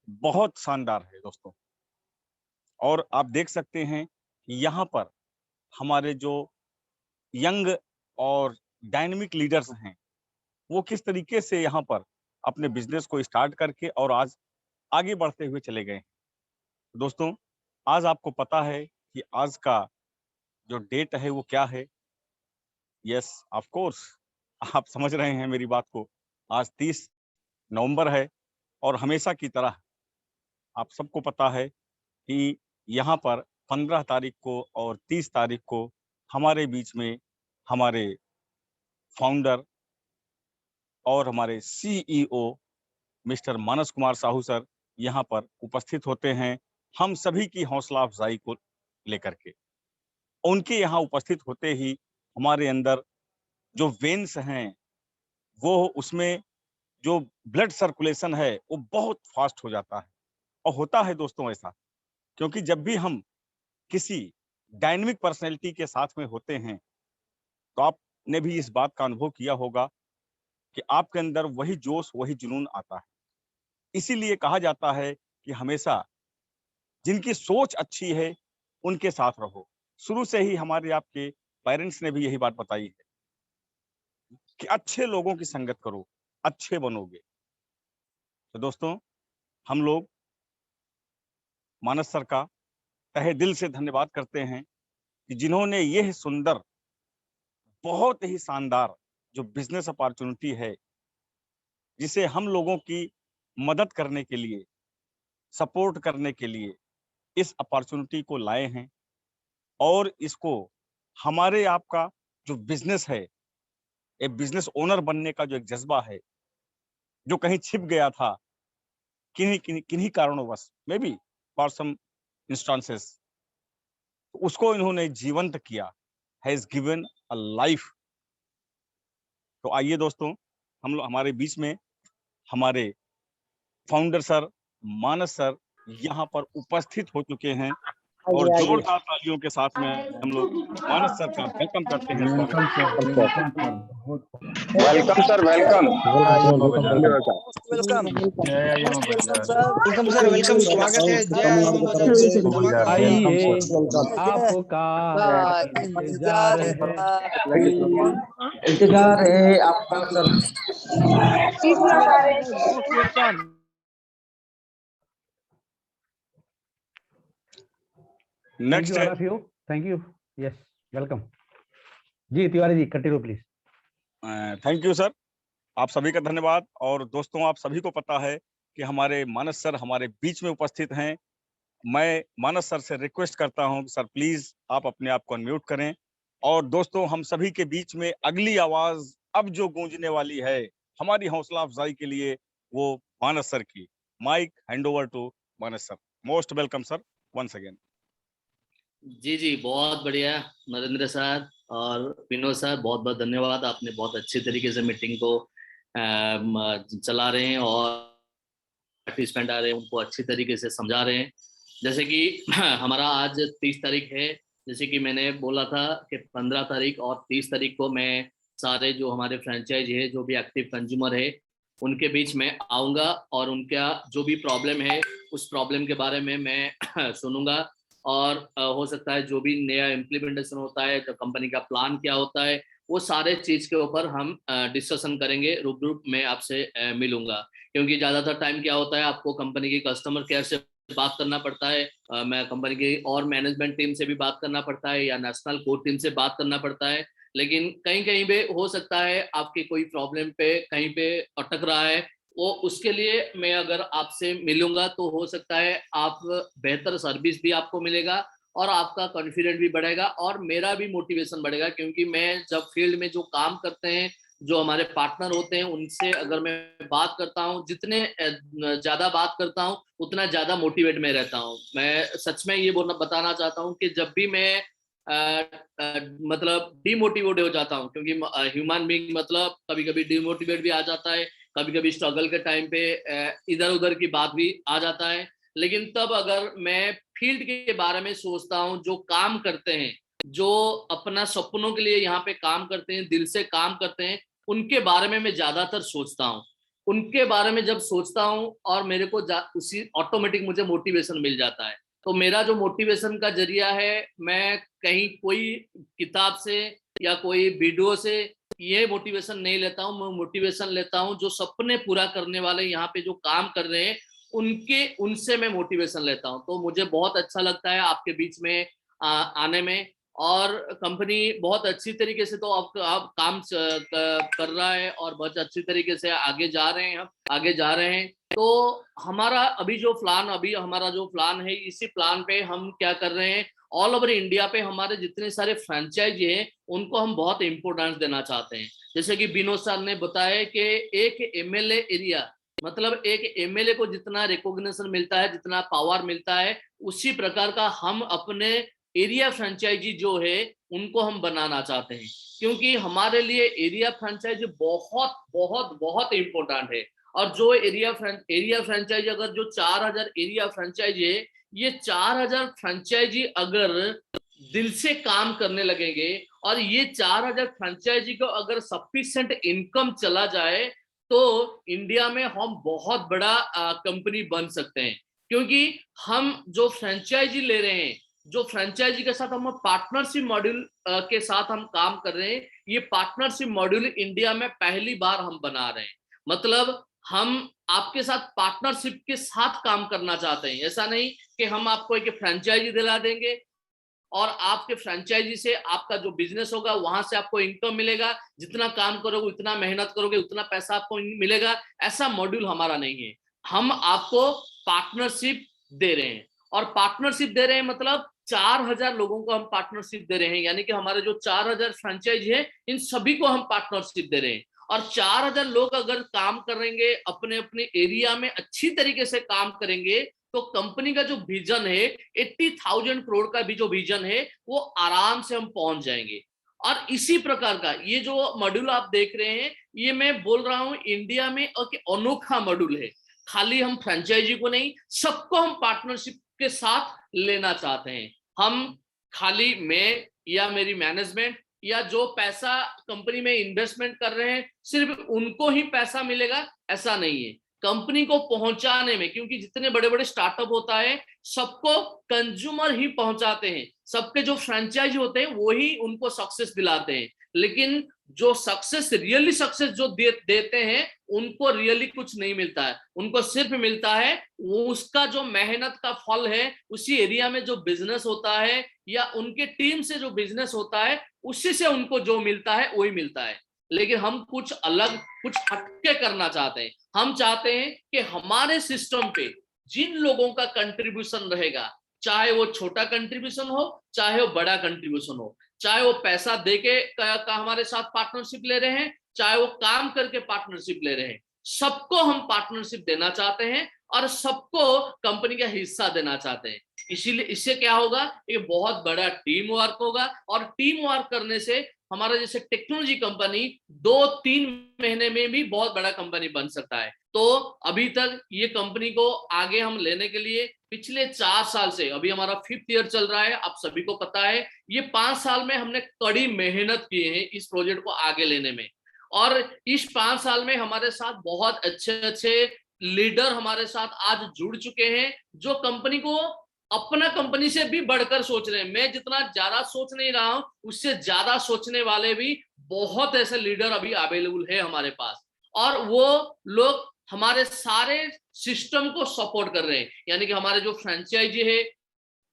बहुत शानदार है दोस्तों। और आप देख सकते हैं यहाँ पर हमारे जो यंग और डायनेमिक लीडर्स हैं, वो किस तरीके से यहाँ पर अपने बिजनेस को स्टार्ट करके और आज आगे बढ़ते हुए चले गए हैं। दोस्तों, आज आपको पता है कि आज का जो डेट है वो क्या है? यस, ऑफ कोर्स, आप समझ रहे हैं मेरी बात को। आज 30 नवंबर है और हमेशा की तरह आप सबको पता है कि यहाँ पर 15 तारीख को और 30 तारीख को हमारे बीच में हमारे फाउंडर और हमारे सीईओ मिस्टर मानस कुमार साहू सर यहाँ पर उपस्थित होते हैं, हम सभी की हौसला अफजाई को लेकर के। उनके यहाँ उपस्थित होते ही हमारे अंदर जो वेन्स हैं, वो उसमें जो ब्लड सर्कुलेशन है वो बहुत फास्ट हो जाता है। और होता है दोस्तों ऐसा, क्योंकि जब भी हम किसी डायनेमिक पर्सनैलिटी के साथ में होते हैं, तो आपने भी इस बात का अनुभव किया होगा कि आपके अंदर वही जोश, वही जुनून आता है। इसीलिए कहा जाता है कि हमेशा जिनकी सोच अच्छी है, उनके साथ रहो। शुरू से ही हमारे आपके पेरेंट्स ने भी यही बात बताई है कि अच्छे लोगों की संगत करो, अच्छे बनोगे। तो दोस्तों, हम लोग मानस सर का तहे दिल से धन्यवाद करते हैं कि जिन्होंने यह सुंदर, बहुत ही शानदार जो बिजनेस अपॉर्चुनिटी है, जिसे हम लोगों की मदद करने के लिए, सपोर्ट करने के लिए इस अपॉर्चुनिटी को लाए हैं। और इसको हमारे आपका जो बिजनेस है, एक बिजनेस ओनर बनने का जो एक जज्बा है, जो कहीं छिप गया था किन्हीं कारणोंवश, maybe for some instances, उसको इन्होंने जीवंत किया, हैज गिवन अ लाइफ। तो आइए दोस्तों, हम लोग हमारे बीच में हमारे फाउंडर सर मानस सर यहाँ पर उपस्थित हो चुके हैं, और जोरदार तालियों के साथ में हम लोग मानस सर का वेलकम करते हैं, स्वागत करते हैं। Welcome sir, welcome. Welcome sir, welcome, स्वागत है। जय मां बजरंग जी, धमाका। आइए आपका इंतजार है आपका सर। नेक्स्ट है, thank you, yes, welcome ji. Tiwari ji, continue please. Thank you sir, आप सभी का धन्यवाद। और दोस्तों, आप सभी को पता है कि हमारे मानस सर हमारे बीच में उपस्थित हैं। मैं मानस सर से रिक्वेस्ट करता हूं कि सर प्लीज आप अपने आप को अनम्यूट करें। और दोस्तों, हम सभी के बीच में अगली आवाज अब जो गूंजने वाली है हमारी हौसला अफजाई के लिए, वो मानस सर की। Mic hand over to Manas sir. Most welcome sir, once again. जी, बहुत बढ़िया नरेंद्र सर और विनोद सर, बहुत बहुत धन्यवाद। आपने बहुत अच्छे तरीके से मीटिंग को चला रहे हैं और पार्टिसिपेंट आ रहे हैं उनको अच्छी तरीके से समझा रहे हैं। जैसे कि हमारा आज 30 तारीख है, जैसे कि मैंने बोला था कि 15 तारीख और 30 तारीख को मैं सारे जो हमारे फ्रेंचाइज है, जो भी एक्टिव कंज्यूमर है, उनके बीच में आऊँगा और उनका जो भी प्रॉब्लम है उस प्रॉब्लम के बारे में मैं सुनूंगा। और हो सकता है जो भी नया इम्प्लीमेंटेशन होता है, जो कंपनी का प्लान क्या होता है, वो सारे चीज़ के ऊपर हम डिस्कशन करेंगे। रूबरू में आपसे मिलूंगा, क्योंकि ज़्यादातर टाइम क्या होता है, आपको कंपनी की कस्टमर केयर से बात करना पड़ता है, मैं कंपनी की और मैनेजमेंट टीम से भी बात करना पड़ता है, या नेशनल कोर टीम से बात करना पड़ता है। लेकिन कहीं कहीं पे हो सकता है आपके कोई प्रॉब्लम पे कहीं पे अटक रहा है, वो उसके लिए मैं अगर आपसे मिलूंगा तो हो सकता है आप बेहतर सर्विस भी आपको मिलेगा और आपका कॉन्फिडेंस भी बढ़ेगा और मेरा भी मोटिवेशन बढ़ेगा। क्योंकि मैं जब फील्ड में जो काम करते हैं, जो हमारे पार्टनर होते हैं, उनसे अगर मैं बात करता हूँ, जितने ज्यादा बात करता हूँ उतना ज्यादा मोटिवेट में रहता हूँ। मैं सच में ये बताना चाहता हूँ कि जब भी मैं मतलब डिमोटिवेट हो जाता हूँ, क्योंकि ह्यूमन बीइंग मतलब कभी कभी डिमोटिवेट भी आ जाता है, कभी कभी स्ट्रगल के टाइम पे इधर उधर की बात भी आ जाता है। लेकिन तब अगर मैं फील्ड के बारे में सोचता हूँ, जो काम करते हैं, जो अपना सपनों के लिए यहाँ पे काम करते हैं, दिल से काम करते हैं, उनके बारे में मैं ज्यादातर सोचता हूँ। उनके बारे में जब सोचता हूँ और मेरे को उसी ऑटोमेटिक मुझे मोटिवेशन मिल जाता है। तो मेरा जो मोटिवेशन का जरिया है, मैं कहीं कोई किताब से या कोई वीडियो से ये मोटिवेशन नहीं लेता हूँ। मैं मोटिवेशन लेता हूँ जो सपने पूरा करने वाले यहाँ पे जो काम कर रहे हैं उनसे मैं मोटिवेशन लेता हूँ। तो मुझे बहुत अच्छा लगता है आपके बीच में आने में। और कंपनी बहुत अच्छी तरीके से तो आप काम कर रहा है और बहुत अच्छी तरीके से आगे जा रहे हैं, हम आगे जा रहे हैं। तो हमारा हमारा जो प्लान है, इसी प्लान पे हम क्या कर रहे हैं, ऑल ओवर इंडिया पे हमारे जितने सारे फ्रेंचाइज हैं उनको हम बहुत इंपोर्टेंस देना चाहते हैं। जैसे कि विनोद सर ने बताया कि एक एमएलए एरिया, मतलब एक एमएलए को जितना रिकॉग्निशन मिलता है, जितना पावर मिलता है, उसी प्रकार का हम अपने एरिया फ्रेंचाइजी जो है उनको हम बनाना चाहते हैं। क्योंकि हमारे लिए एरिया फ्रेंचाइजी बहुत बहुत बहुत इंपॉर्टेंट है। और जो एरिया फ्रेंचाइजी, अगर जो 4000 एरिया फ्रेंचाइजी है, ये 4000 फ्रेंचाइजी अगर दिल से काम करने लगेंगे और ये 4000 फ्रेंचाइजी को अगर सफिशिएंट इनकम चला जाए, तो इंडिया में हम बहुत बड़ा कंपनी बन सकते हैं। क्योंकि हम जो फ्रेंचाइजी ले रहे हैं, जो फ्रेंचाइजी के साथ हम पार्टनरशिप मॉड्यूल के साथ हम काम कर रहे हैं, ये पार्टनरशिप मॉड्यूल इंडिया में पहली बार हम बना रहे हैं। मतलब हम आपके साथ पार्टनरशिप के साथ काम करना चाहते हैं। ऐसा नहीं कि हम आपको एक फ्रेंचाइजी दिला देंगे और आपके फ्रेंचाइजी से आपका जो बिजनेस होगा वहां से आपको इनकम मिलेगा, जितना काम करोगे उतना मेहनत करोगे उतना पैसा आपको मिलेगा। ऐसा मॉड्यूल हमारा नहीं है। हम आपको पार्टनरशिप दे रहे हैं, और पार्टनरशिप दे रहे हैं मतलब 4000 लोगों को हम पार्टनरशिप दे रहे हैं, यानी कि हमारे जो 4000 फ्रेंचाइजी है इन सभी को हम पार्टनरशिप दे रहे हैं। और 4000 लोग अगर काम करेंगे, अपने अपने एरिया में अच्छी तरीके से काम करेंगे, तो कंपनी का जो विजन है 80,000 करोड़ का भी जो विजन है वो आराम से हम पहुंच जाएंगे। और इसी प्रकार का ये जो मॉड्यूल आप देख रहे हैं, ये मैं बोल रहा हूं इंडिया में एक अनोखा मॉड्यूल है। खाली हम फ्रेंचाइजी को नहीं, सबको हम पार्टनरशिप के साथ लेना चाहते हैं। हम खाली मैं या मेरी मैनेजमेंट या जो पैसा कंपनी में इन्वेस्टमेंट कर रहे हैं सिर्फ उनको ही पैसा मिलेगा, ऐसा नहीं है। कंपनी को पहुंचाने में, क्योंकि जितने बड़े बड़े स्टार्टअप होता है सबको कंज्यूमर ही पहुंचाते हैं, सबके जो फ्रेंचाइजी होते हैं वो ही उनको सक्सेस दिलाते हैं, लेकिन जो सक्सेस रियली सक्सेस जो देते हैं उनको रियली कुछ नहीं मिलता है। उनको सिर्फ मिलता है वो उसका जो मेहनत का फल है, उसी एरिया में जो बिजनेस होता है या उनके टीम से जो बिजनेस होता है उसी से उनको जो मिलता है वही मिलता है। लेकिन हम कुछ अलग, कुछ हटके करना चाहते हैं। हम चाहते हैं कि हमारे सिस्टम पे जिन लोगों का कंट्रीब्यूशन रहेगा, चाहे वो छोटा कंट्रीब्यूशन हो चाहे वो बड़ा कंट्रीब्यूशन हो, चाहे वो पैसा देके का हमारे साथ पार्टनरशिप ले रहे हैं, चाहे वो काम करके पार्टनरशिप ले रहे हैं, सबको हम पार्टनरशिप देना चाहते हैं और सबको कंपनी का हिस्सा देना चाहते हैं। इसीलिए इससे क्या होगा, ये बहुत बड़ा टीम वर्क होगा, और टीम वर्क करने से हमारा जैसे टेक्नोलॉजी कंपनी 2-3 महीने में भी बहुत बड़ा कंपनी बन सकता है। तो अभी तक ये कंपनी को आगे हम लेने के लिए पिछले 4 साल से, अभी हमारा 5th ईयर चल रहा है, आप सभी को पता है, ये 5 साल में हमने कड़ी मेहनत की है इस प्रोजेक्ट को आगे लेने में। और इस 5 साल में हमारे साथ बहुत अच्छे अच्छे लीडर हमारे साथ आज जुड़ चुके हैं, जो कंपनी को अपना कंपनी से भी बढ़कर सोच रहे हैं। मैं जितना ज्यादा सोच नहीं रहा हूं, उससे ज्यादा सोचने वाले भी बहुत ऐसे लीडर अभी अवेलेबल है हमारे पास, और वो लोग हमारे सारे सिस्टम को सपोर्ट कर रहे हैं। यानी कि हमारे जो फ्रेंचाइजी है,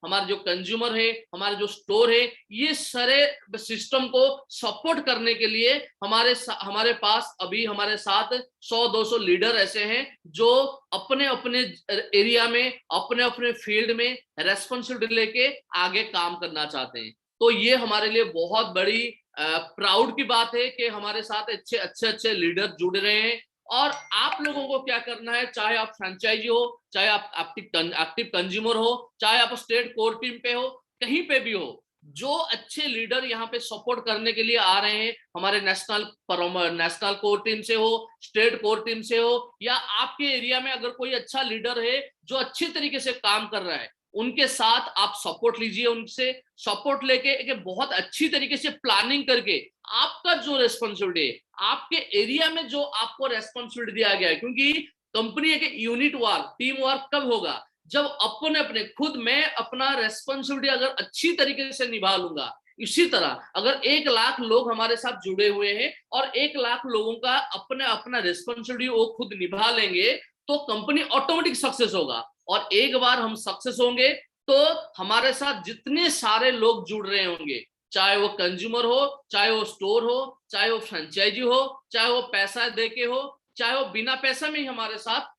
हमारे जो कंज्यूमर है, हमारे जो स्टोर है, ये सारे सिस्टम को सपोर्ट करने के लिए हमारे पास अभी हमारे साथ 100-200 लीडर ऐसे हैं जो अपने अपने एरिया में, अपने अपने फील्ड में रेस्पॉन्सिबिलिटी लेके आगे काम करना चाहते हैं। तो ये हमारे लिए बहुत बड़ी प्राउड की बात है कि हमारे साथ अच्छे लीडर जुड़ रहे हैं। और आप लोगों को क्या करना है, चाहे आप फ्रेंचाइजी हो, चाहे आप एक्टिव कंज्यूमर हो, चाहे आप स्टेट कोर टीम पे हो, कहीं पे भी हो, जो अच्छे लीडर यहाँ पे सपोर्ट करने के लिए आ रहे हैं, हमारे नेशनल कोर टीम से हो, स्टेट कोर टीम से हो, या आपके एरिया में अगर कोई अच्छा लीडर है जो अच्छी तरीके से काम कर रहा है, उनके साथ आप सपोर्ट लीजिए। उनसे सपोर्ट लेके एक बहुत अच्छी तरीके से प्लानिंग करके आपका जो रेस्पॉन्सिबिलिटी है, आपके एरिया में जो आपको रेस्पॉन्सिबिलिटी दिया गया है, क्योंकि कंपनी एक यूनिट वर्क, टीम वर्क कब होगा, जब अपने अपने खुद मैं अपना रेस्पॉन्सिबिलिटी अगर अच्छी तरीके से निभा लूंगा। इसी तरह अगर 1 लाख लोग हमारे साथ जुड़े हुए हैं और 1 लाख लोगों का अपना रेस्पॉन्सिबिलिटी वो खुद निभा लेंगे, तो कंपनी ऑटोमेटिक सक्सेस होगा। और एक बार हम सक्सेस होंगे तो हमारे साथ जितने सारे लोग जुड़ रहे होंगे, चाहे वो कंज्यूमर हो, चाहे वो स्टोर हो, चाहे वो फ्रेंचाइजी हो, चाहे वो पैसा देके हो, चाहे वो बिना पैसा में ही हमारे साथ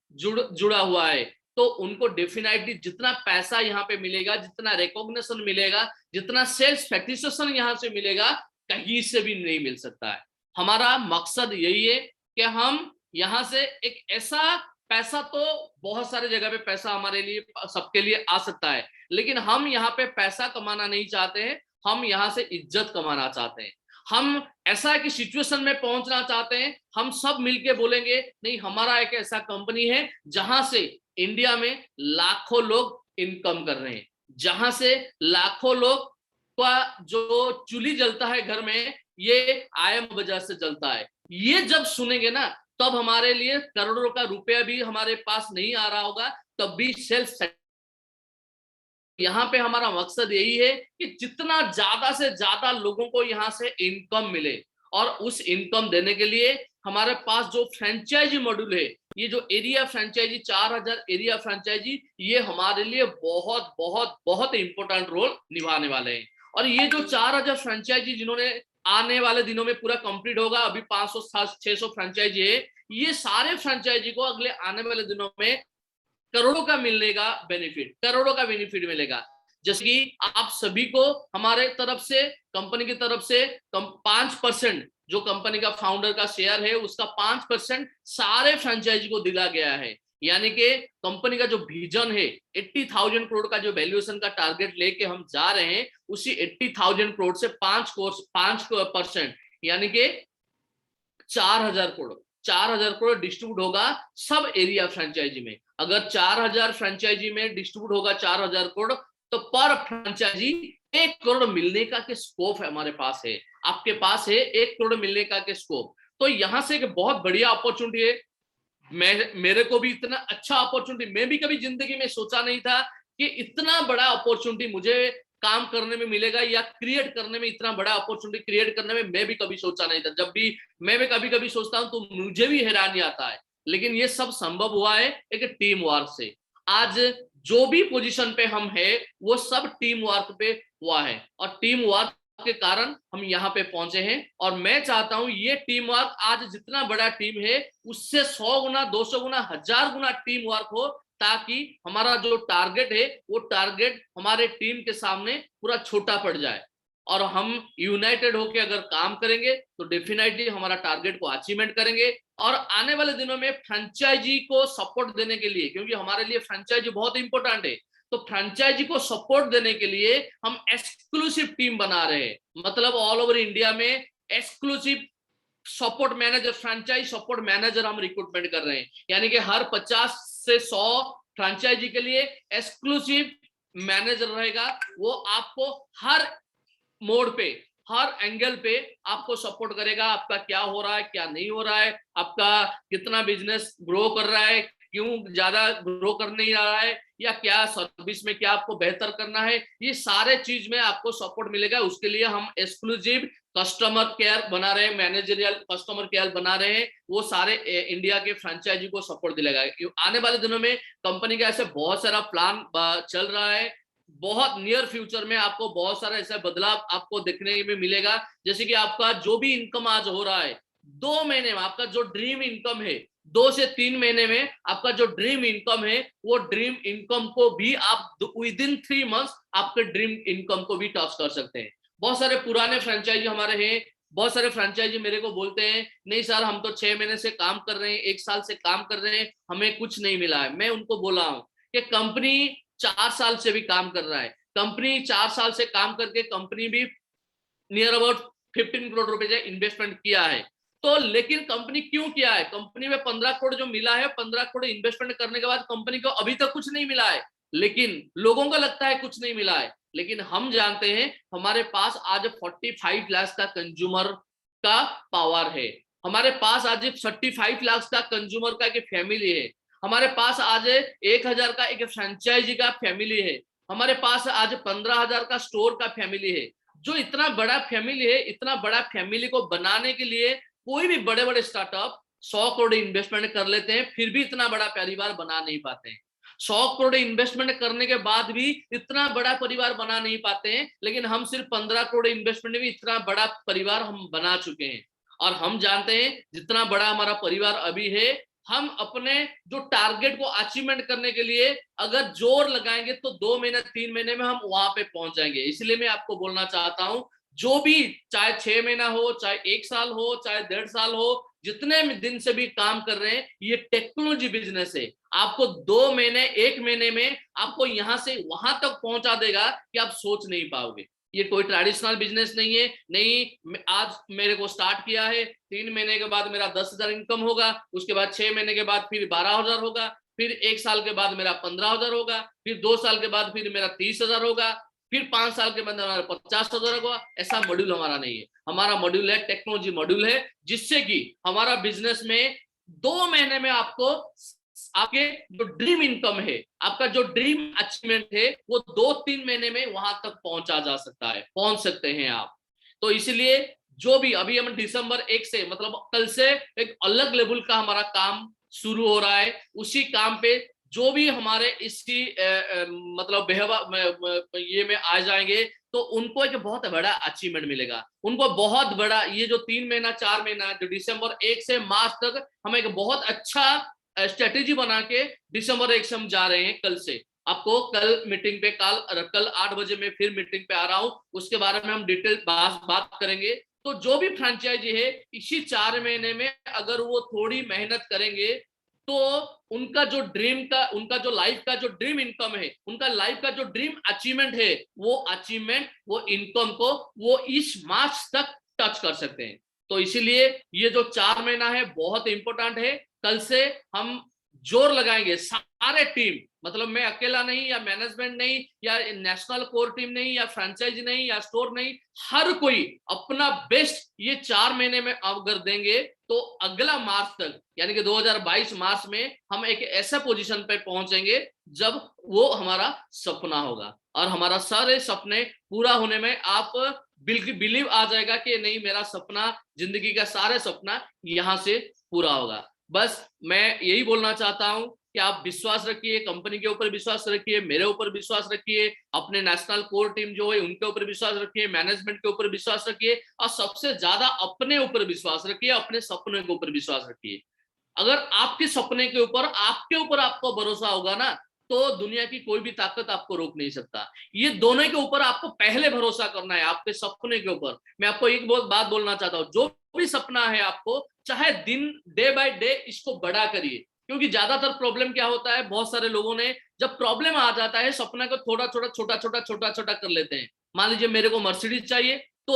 जुड़ा हुआ है, तो उनको डेफिनेटली जितना पैसा यहाँ पे मिलेगा, जितना रिकॉग्निशन मिलेगा, जितना सेल्स सैटिस्फैक्शन यहाँ से मिलेगा, कहीं से भी नहीं मिल सकता है। हमारा मकसद यही है कि हम यहाँ से एक ऐसा पैसा, तो बहुत सारे जगह पे पैसा हमारे लिए सबके लिए आ सकता है, लेकिन हम यहाँ पे पैसा कमाना नहीं चाहते हैं, हम यहाँ से इज्जत कमाना चाहते हैं। हम ऐसा की सिचुएशन में पहुंचना चाहते हैं, हम सब मिलके बोलेंगे नहीं, हमारा एक ऐसा कंपनी है जहां से इंडिया में लाखों लोग इनकम कर रहे हैं, जहां से लाखों लोग का जो चूल्ही जलता है घर में, ये आयम वजह से जलता है। ये जब सुनेंगे ना, तब हमारे लिए करोड़ों का रुपया भी हमारे पास नहीं आ रहा होगा, तब भी सेल्फ। यहाँ पे हमारा मकसद यही है कि जितना ज्यादा से ज्यादा लोगों को यहाँ से इनकम मिले, और उस इनकम देने के लिए हमारे पास जो फ्रेंचाइजी मॉड्यूल है, ये जो एरिया फ्रेंचाइजी 4000 एरिया फ्रेंचाइजी, ये हमारे लिए बहुत बहुत बहुत इंपॉर्टेंट रोल निभाने वाले हैं। और ये जो 4000 फ्रेंचाइजी जिन्होंने आने वाले दिनों में पूरा कंप्लीट होगा, अभी 500-600 फ्रेंचाइजी है, ये सारे फ्रेंचाइजी को अगले आने वाले दिनों में करोड़ों का बेनिफिट मिलेगा। जैसे कि आप सभी को हमारे तरफ से, कंपनी की तरफ से 5% जो कंपनी का फाउंडर का शेयर है उसका 5% सारे फ्रेंचाइजी को दिला गया है। यानी कि कंपनी का जो विजन है 80,000 करोड़ का जो वैल्यूएशन का टारगेट लेके हम जा रहे हैं, उसी 80,000 करोड़ से 5% यानी कि 4,000 करोड़ डिस्ट्रीब्यूट होगा सब एरिया फ्रेंचाइजी में। अगर 4,000 फ्रेंचाइजी में डिस्ट्रीब्यूट होगा 4,000 करोड़, तो पर फ्रेंचाइजी 1 करोड़ मिलने का के स्कोप है, हमारे पास है, आपके पास है 1 करोड़ मिलने का के स्कोप। तो यहां से एक बहुत बढ़िया अपॉर्चुनिटी है। मेरे को भी इतना अच्छा अपॉर्चुनिटी मैं भी कभी जिंदगी में सोचा नहीं था कि इतना बड़ा अपॉर्चुनिटी मुझे काम करने में मिलेगा, या क्रिएट करने में, इतना बड़ा अपॉर्चुनिटी क्रिएट करने में मैं भी कभी सोचा नहीं था। जब भी मैं भी कभी सोचता हूं तो मुझे भी हैरानी आता है, लेकिन ये सब संभव हुआ है एक टीम वर्क से। आज जो भी पोजीशन पे हम है वो सब टीम वर्क पे हुआ है, और टीम वर्क के कारण हम यहाँ पे पहुंचे हैं। और मैं चाहता हूं ये टीम वर्क आज जितना बड़ा टीम है उससे 100 गुना, 200 गुना, 1000 गुना टीम वर्क हो, ताकि हमारा जो टारगेट है वो टारगेट हमारे टीम के सामने पूरा छोटा पड़ जाए। और हम यूनाइटेड होकर अगर काम करेंगे तो डेफिनेटली हमारा टारगेट को अचीवमेंट करेंगे। और आने वाले दिनों में फ्रेंचाइजी को सपोर्ट देने के लिए, क्योंकि हमारे लिए फ्रेंचाइजी बहुत इंपॉर्टेंट है, तो फ्रेंचाइजी को सपोर्ट देने के लिए हम एक्सक्लूसिव टीम बना रहे हैं। मतलब ऑल ओवर इंडिया में exclusive support manager, franchise support manager हम रिक्रूटमेंट कर रहे हैं। यानी कि हर 50 से 100 फ्रेंचाइजी के लिए एक्सक्लूसिव मैनेजर रहेगा। वो आपको हर मोड पे, हर एंगल पे आपको सपोर्ट करेगा। आपका क्या हो रहा है, क्या नहीं हो रहा है, आपका कितना बिजनेस ग्रो कर रहा है, क्यों ज्यादा ग्रो कर नहीं रहा है, या क्या सर्विस में क्या आपको बेहतर करना है, ये सारे चीज में आपको सपोर्ट मिलेगा। उसके लिए हम एक्सक्लूसिव कस्टमर केयर बना रहे हैं, मैनेजरियल कस्टमर केयर बना रहे हैं, वो सारे इंडिया के फ्रेंचाइजी को सपोर्ट दिलेगा। आने वाले दिनों में कंपनी का ऐसे बहुत सारा प्लान चल रहा है। बहुत नियर फ्यूचर में आपको बहुत सारा ऐसा बदलाव आपको देखने में मिलेगा। जैसे कि आपका जो भी इनकम आज हो रहा है, 2 महीने में आपका जो ड्रीम इनकम है, 2 से 3 महीने में आपका जो ड्रीम इनकम है, वो ड्रीम इनकम को भी आप विदिन 3 मंथ्स आपके ड्रीम इनकम को भी टच कर सकते हैं। बहुत सारे पुराने फ्रेंचाइजी हमारे हैं, बहुत सारे फ्रेंचाइजी मेरे को बोलते हैं नहीं सर हम तो 6 महीने से काम कर रहे हैं, 1 साल से काम कर रहे हैं, हमें कुछ नहीं मिला है। मैं उनको बोला हूं कि कंपनी 4 साल से भी काम कर रहा है, कंपनी 4 साल से काम करके कंपनी भी नियर अबाउट 15 करोड़ रुपए इन्वेस्टमेंट किया है। तो लेकिन कंपनी क्यों किया है, कंपनी में 15 करोड़ जो मिला है, 15 करोड़ इन्वेस्टमेंट करने के बाद कंपनी को अभी तक कुछ नहीं मिला है, लेकिन लोगों को लगता है कुछ नहीं मिला है। लेकिन हम जानते हैं हमारे पास आज 45 लाख का कंज्यूमर का पावर है, हमारे पास आज 35 लाख का कंज्यूमर का एक फैमिली है, हमारे पास आज 1000 का एक फ्रेंचाइजी का फैमिली है, हमारे पास आज 15,000 का स्टोर का फैमिली है। जो इतना बड़ा फैमिली है, इतना बड़ा फैमिली को बनाने के लिए कोई भी बड़े बड़े स्टार्टअप 100 करोड़ इन्वेस्टमेंट कर लेते हैं, फिर भी इतना बड़ा परिवार बना नहीं पाते हैं। 100 करोड़ इन्वेस्टमेंट करने के बाद भी इतना बड़ा परिवार बना नहीं पाते हैं, लेकिन हम सिर्फ 15 करोड़ इन्वेस्टमेंट में भी इतना बड़ा परिवार हम बना चुके हैं। और हम जानते हैं जितना बड़ा हमारा परिवार अभी है, हम अपने जो टारगेट को अचीवमेंट करने के लिए अगर जोर लगाएंगे तो 2 महीने 3 महीने में हम वहां पे पहुंच जाएंगे। इसलिए मैं आपको बोलना चाहता हूं, जो भी चाहे 6 महीना हो, चाहे 1 साल हो, चाहे 1.5 साल हो, जितने दिन से भी काम कर रहे हैं, ये टेक्नोलॉजी बिजनेस है। आपको 2 महीने 1 महीने में आपको यहां से वहां तक पहुंचा देगा कि आप सोच नहीं पाओगे। ये कोई ट्रेडिशनल बिजनेस नहीं है। नहीं, आज मेरे को स्टार्ट किया है, 3 महीने के बाद मेरा 10,000 इनकम होगा, उसके बाद 6 महीने के बाद फिर 12,000 होगा, फिर 1 साल के बाद मेरा 15,000 होगा, फिर 2 साल के बाद फिर मेरा 30,000 होगा, फिर 5 साल के बाद हमारा 50,000 होगा। ऐसा मॉड्यूल हमारा नहीं है। हमारा मॉड्यूल है टेक्नोलॉजी मॉड्यूल है, जिससे कि हमारा बिजनेस में 2 महीने में आपको आपके जो ड्रीम इनकम है, आपका जो ड्रीम अचीवमेंट है, वो 2-3 महीने में वहां तक पहुंचा जा सकता है, पहुंच सकते हैं आप। तो इसलिए जो भी अभी हम दिसंबर 1 से मतलब कल से एक अलग लेवल का हमारा काम शुरू हो रहा है, उसी काम पे जो भी हमारे इसी मतलब ये में आ जाएंगे तो उनको एक बहुत बड़ा अचीवमेंट मिलेगा। उनको बहुत बड़ा, ये जो 3 महीना 4 महीना जो दिसंबर 1 से मार्च तक हम एक बहुत अच्छा स्ट्रेटेजी बना के दिसंबर 1 से हम जा रहे हैं। कल से आपको कल मीटिंग पे कल 8 बजे मैं फिर मीटिंग पे आ रहा हूं, उसके बारे में हम डिटेल बात करेंगे। तो जो भी फ्रेंचाइजी है इसी 4 महीने में अगर वो थोड़ी मेहनत करेंगे तो उनका जो लाइफ का जो ड्रीम इनकम है, उनका लाइफ का जो ड्रीम अचीवमेंट है, वो इनकम को वो इस मार्च तक टच कर सकते हैं। तो इसीलिए ये जो 4 महीना है बहुत इंपॉर्टेंट है। कल से हम जोर लगाएंगे, सारे टीम, मतलब मैं अकेला नहीं, या मैनेजमेंट नहीं, या नेशनल कोर टीम नहीं, या फ्रेंचाइजी नहीं, या स्टोर नहीं, हर कोई अपना बेस्ट ये 4 महीने में अगर देंगे तो अगला मार्च तक, यानी कि 2022 मार्च में हम एक ऐसा पोजीशन पे पहुंचेंगे जब वो हमारा सपना होगा। और हमारा सारे सपने पूरा होने में आप बिलीव आ जाएगा कि नहीं, मेरा सपना, जिंदगी का सारे सपना यहां से पूरा होगा। बस मैं यही बोलना चाहता हूं कि आप विश्वास रखिए, कंपनी के ऊपर विश्वास रखिए, मेरे ऊपर विश्वास रखिए, अपने नेशनल कोर टीम जो है उनके ऊपर विश्वास रखिए, मैनेजमेंट के ऊपर विश्वास रखिए, और सबसे ज्यादा अपने ऊपर विश्वास रखिए, अपने सपने के ऊपर विश्वास रखिए। अगर आपके सपने के ऊपर आपको भरोसा होगा ना, तो दुनिया की कोई भी ताकत आपको रोक नहीं सकता। ये दोनों के ऊपर आपको पहले भरोसा करना है, आपके सपने के ऊपर। मैं आपको एक बात बोलना चाहता हूँ, जो भी सपना है आपको, चाहे डे बाय डे इसको बड़ा करिए। क्योंकि ज्यादातर प्रॉब्लम क्या होता है, बहुत सारे लोगों ने जब प्रॉब्लम आ जाता है सपना को थोड़ा छोटा कर लेते हैं। मान लीजिए मेरे को मर्सिडीज चाहिए, तो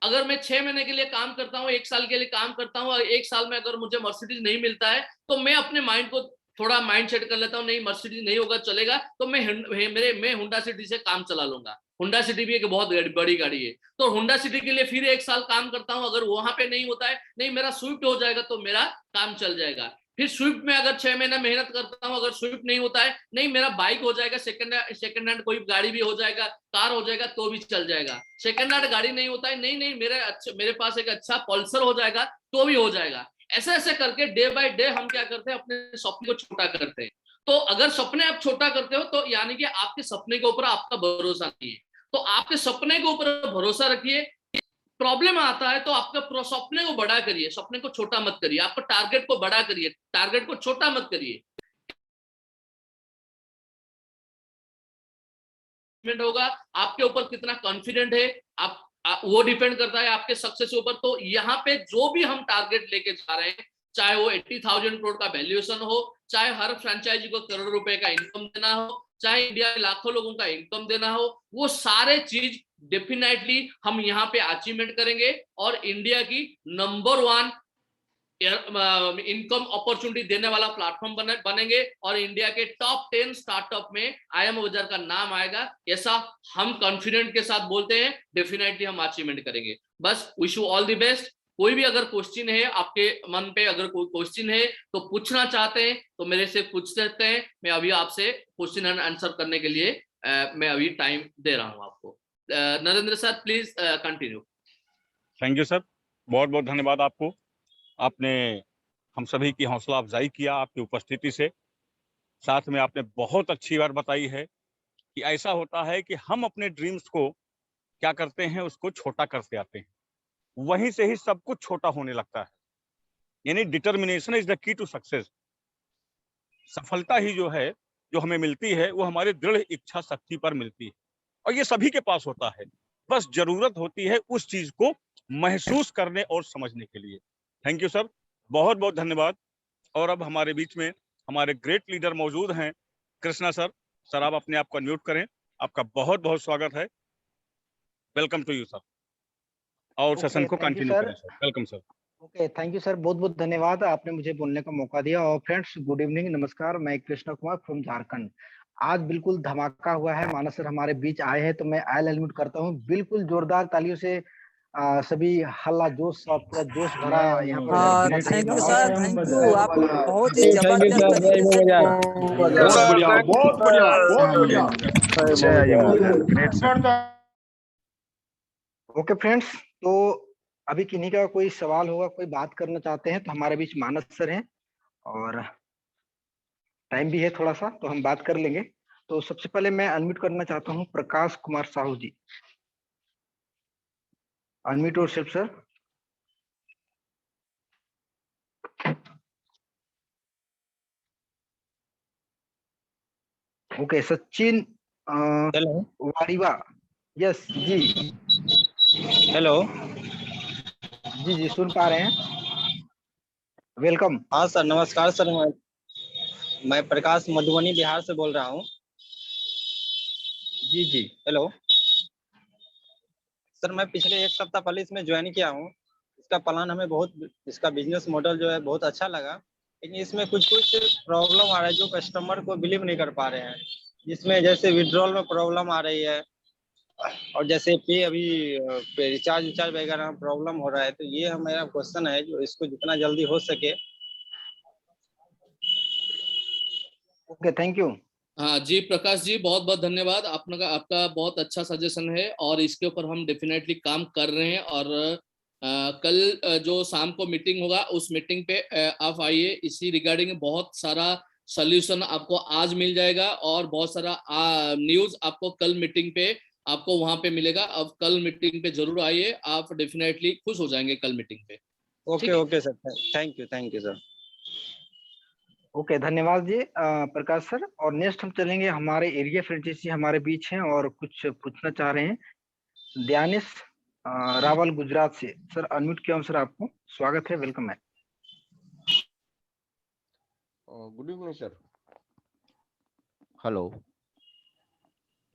अगर मैं 6 महीने के लिए काम करता हूँ, 1 साल के लिए काम करता हूँ, और 1 साल में अगर मुझे मर्सिडीज नहीं मिलता है तो मैं अपने माइंड को थोड़ा माइंड सेट कर लेता हूँ, नहीं मर्सिडीज नहीं होगा चलेगा, तो मैं हुंडा सिटी से काम चला लूंगा। हुंडा सिटी भी एक बहुत बड़ी गाड़ी है, तो हुंडा सिटी के लिए फिर 1 साल काम करता हूँ, अगर वहां पे नहीं होता है, नहीं मेरा स्विफ्ट हो जाएगा तो मेरा काम चल जाएगा। फिर स्विफ्ट में अगर 6 महीना मेहनत करता हूँ, अगर स्विफ्ट नहीं होता है, नहीं मेरा बाइक हो जाएगा, सेकंड हैंड कोई गाड़ी भी हो जाएगा, कार हो जाएगा तो भी चल जाएगा। सेकंड हैंड गाड़ी नहीं होता है, नहीं मेरे पास एक अच्छा पल्सर हो जाएगा तो भी हो जाएगा। ऐसे ऐसे करके डे बाय डे हम क्या करते हैं, अपने सपने को छोटा करते हैं। तो अगर सपने आप छोटा करते हो तो यानी कि आपके सपने के ऊपर आपका भरोसा नहीं है। तो आपके सपने के ऊपर भरोसा रखिए। प्रॉब्लम आता है तो आपके सपने को बड़ा करिए, सपने को छोटा मत करिए। आपको टारगेट को बड़ा करिए, टारगेट को छोटा मत करिए। होगा आपके ऊपर कितना कॉन्फिडेंट है, वो डिपेंड करता है आपके सक्सेस के ऊपर। तो यहाँ पे जो भी हम टारगेट लेके जा रहे हैं, चाहे वो 80,000 करोड़ का वैल्यूएशन हो, चाहे हर फ्रेंचाइजी को करोड़ रुपए का इनकम देना हो, चाहे इंडिया में लाखों लोगों का इनकम देना हो, वो सारे चीज डेफिनेटली हम यहाँ पे अचीवमेंट करेंगे और इंडिया की नंबर 1 इनकम अपॉर्चुनिटी देने वाला प्लेटफॉर्म बनेंगे और इंडिया के टॉप 10 स्टार्टअप में IIM बजाज का नाम आएगा। ऐसा हम कॉन्फिडेंट के साथ बोलते हैं, डेफिनेटली हम अचीवमेंट करेंगे। बस wish you all the best. कोई भी अगर क्वेश्चन है आपके मन पे, अगर कोई क्वेश्चन है तो पूछना चाहते हैं तो मेरे से पूछ सकते हैं। मैं अभी आपसे क्वेश्चन एंड आंसर करने के लिए मैं अभी टाइम दे रहा हूं आपको। Narendra sir please continue. Thank you sir, बहुत बहुत धन्यवाद आपको। आपने हम सभी की हौसला अफजाई किया आपकी उपस्थिति से। साथ में आपने बहुत अच्छी बात बताई है कि ऐसा होता है कि हम अपने ड्रीम्स को क्या करते हैं, उसको छोटा करते आते हैं, वहीं से ही सब कुछ छोटा होने लगता है। यानी determination is the key to success. सफलता ही जो है, जो हमें मिलती है, वो हमारे दृढ़ इच्छा शक्ति पर मिलती है और ये सभी के पास होता है। बस जरूरत होती है उस चीज को महसूस करने और समझने के लिए। थैंक यू सर, बहुत बहुत धन्यवाद। और अब हमारे बीच में हमारे ग्रेट लीडर मौजूद हैं, कृष्णा सर। सर आप अपने आप को अनम्यूट करें। आपका बहुत बहुत स्वागत है। Welcome to you sir. और सेशन को कंटिन्यू करें sir. Welcome sir. Okay, thank you sir, बहुत बहुत धन्यवाद, आपने मुझे बोलने का मौका दिया। और फ्रेंड्स गुड इवनिंग, नमस्कार, मैं कृष्णा कुमार फ्रॉम झारखंड। आज बिल्कुल धमाका हुआ है, मानस सर हमारे बीच आए हैं तो मैं आयल एडमिट करता हूँ। बिल्कुल जोरदार तालियों से सभी हल्ला जोश और पूरा जोश भरा यहाँ पर। Thank you sir, thank you. आप बहुत ही जबरदस्त ओके फ्रेंड्स, तो अभी किन्हीं का कोई सवाल होगा, कोई बात करना चाहते हैं तो हमारे बीच मानस सर हैं और टाइम भी है थोड़ा सा, तो हम बात कर लेंगे। तो सबसे पहले मैं अनम्यूट करना चाहता हूँ Prakash Kumar Sahu ji. Unmute yourself sir. Okay, Sachin hello वारीवा। यस जी। हेलो। जी जी, सुन पा रहे हैं। वेलकम। हाँ सर, नमस्कार सर। मैं प्रकाश मधुबनी बिहार से बोल रहा हूँ। जी जी। हेलो सर, मैं पिछले एक सप्ताह पहले इसमें ज्वाइन किया हूँ। इसका प्लान हमें बहुत, इसका बिजनेस मॉडल जो है बहुत अच्छा लगा, लेकिन इसमें कुछ कुछ प्रॉब्लम आ रहा है जो कस्टमर को बिलीव नहीं कर पा रहे हैं। जिसमें जैसे विड्रॉल में प्रॉब्लम आ रही है, और जैसे पे अभी पे रिचार्ज विचार्ज वगैरह में प्रॉब्लम हो रहा है। तो ये मेरा क्वेश्चन है, जो इसको जितना जल्दी हो सके। Okay, thank you. हाँ जी प्रकाश जी, बहुत बहुत धन्यवाद। आपका आपका बहुत अच्छा सजेशन है और इसके ऊपर हम डेफिनेटली काम कर रहे हैं। और कल जो शाम को मीटिंग होगा उस मीटिंग पे आप आइए। इसी रिगार्डिंग बहुत सारा सोल्यूशन आपको आज मिल जाएगा और बहुत सारा न्यूज आपको कल मीटिंग पे आपको वहां पे मिलेगा। अब कल मीटिंग पे जरूर आइए, आप डेफिनेटली खुश हो जाएंगे कल मीटिंग पे। ओके ठीक है। Okay sir, thank you sir. Okay, धन्यवाद जी प्रकाश सर। और नेक्स्ट हम चलेंगे, हमारे एरिया फ्रेंचाइजी हमारे बीच हैं और कुछ पूछना चाह रहे हैं। दयानिश रावल गुजरात से। सर अनम्यूट किया हूं सर, आपको स्वागत है, वेलकम है। Good evening sir. हेलो।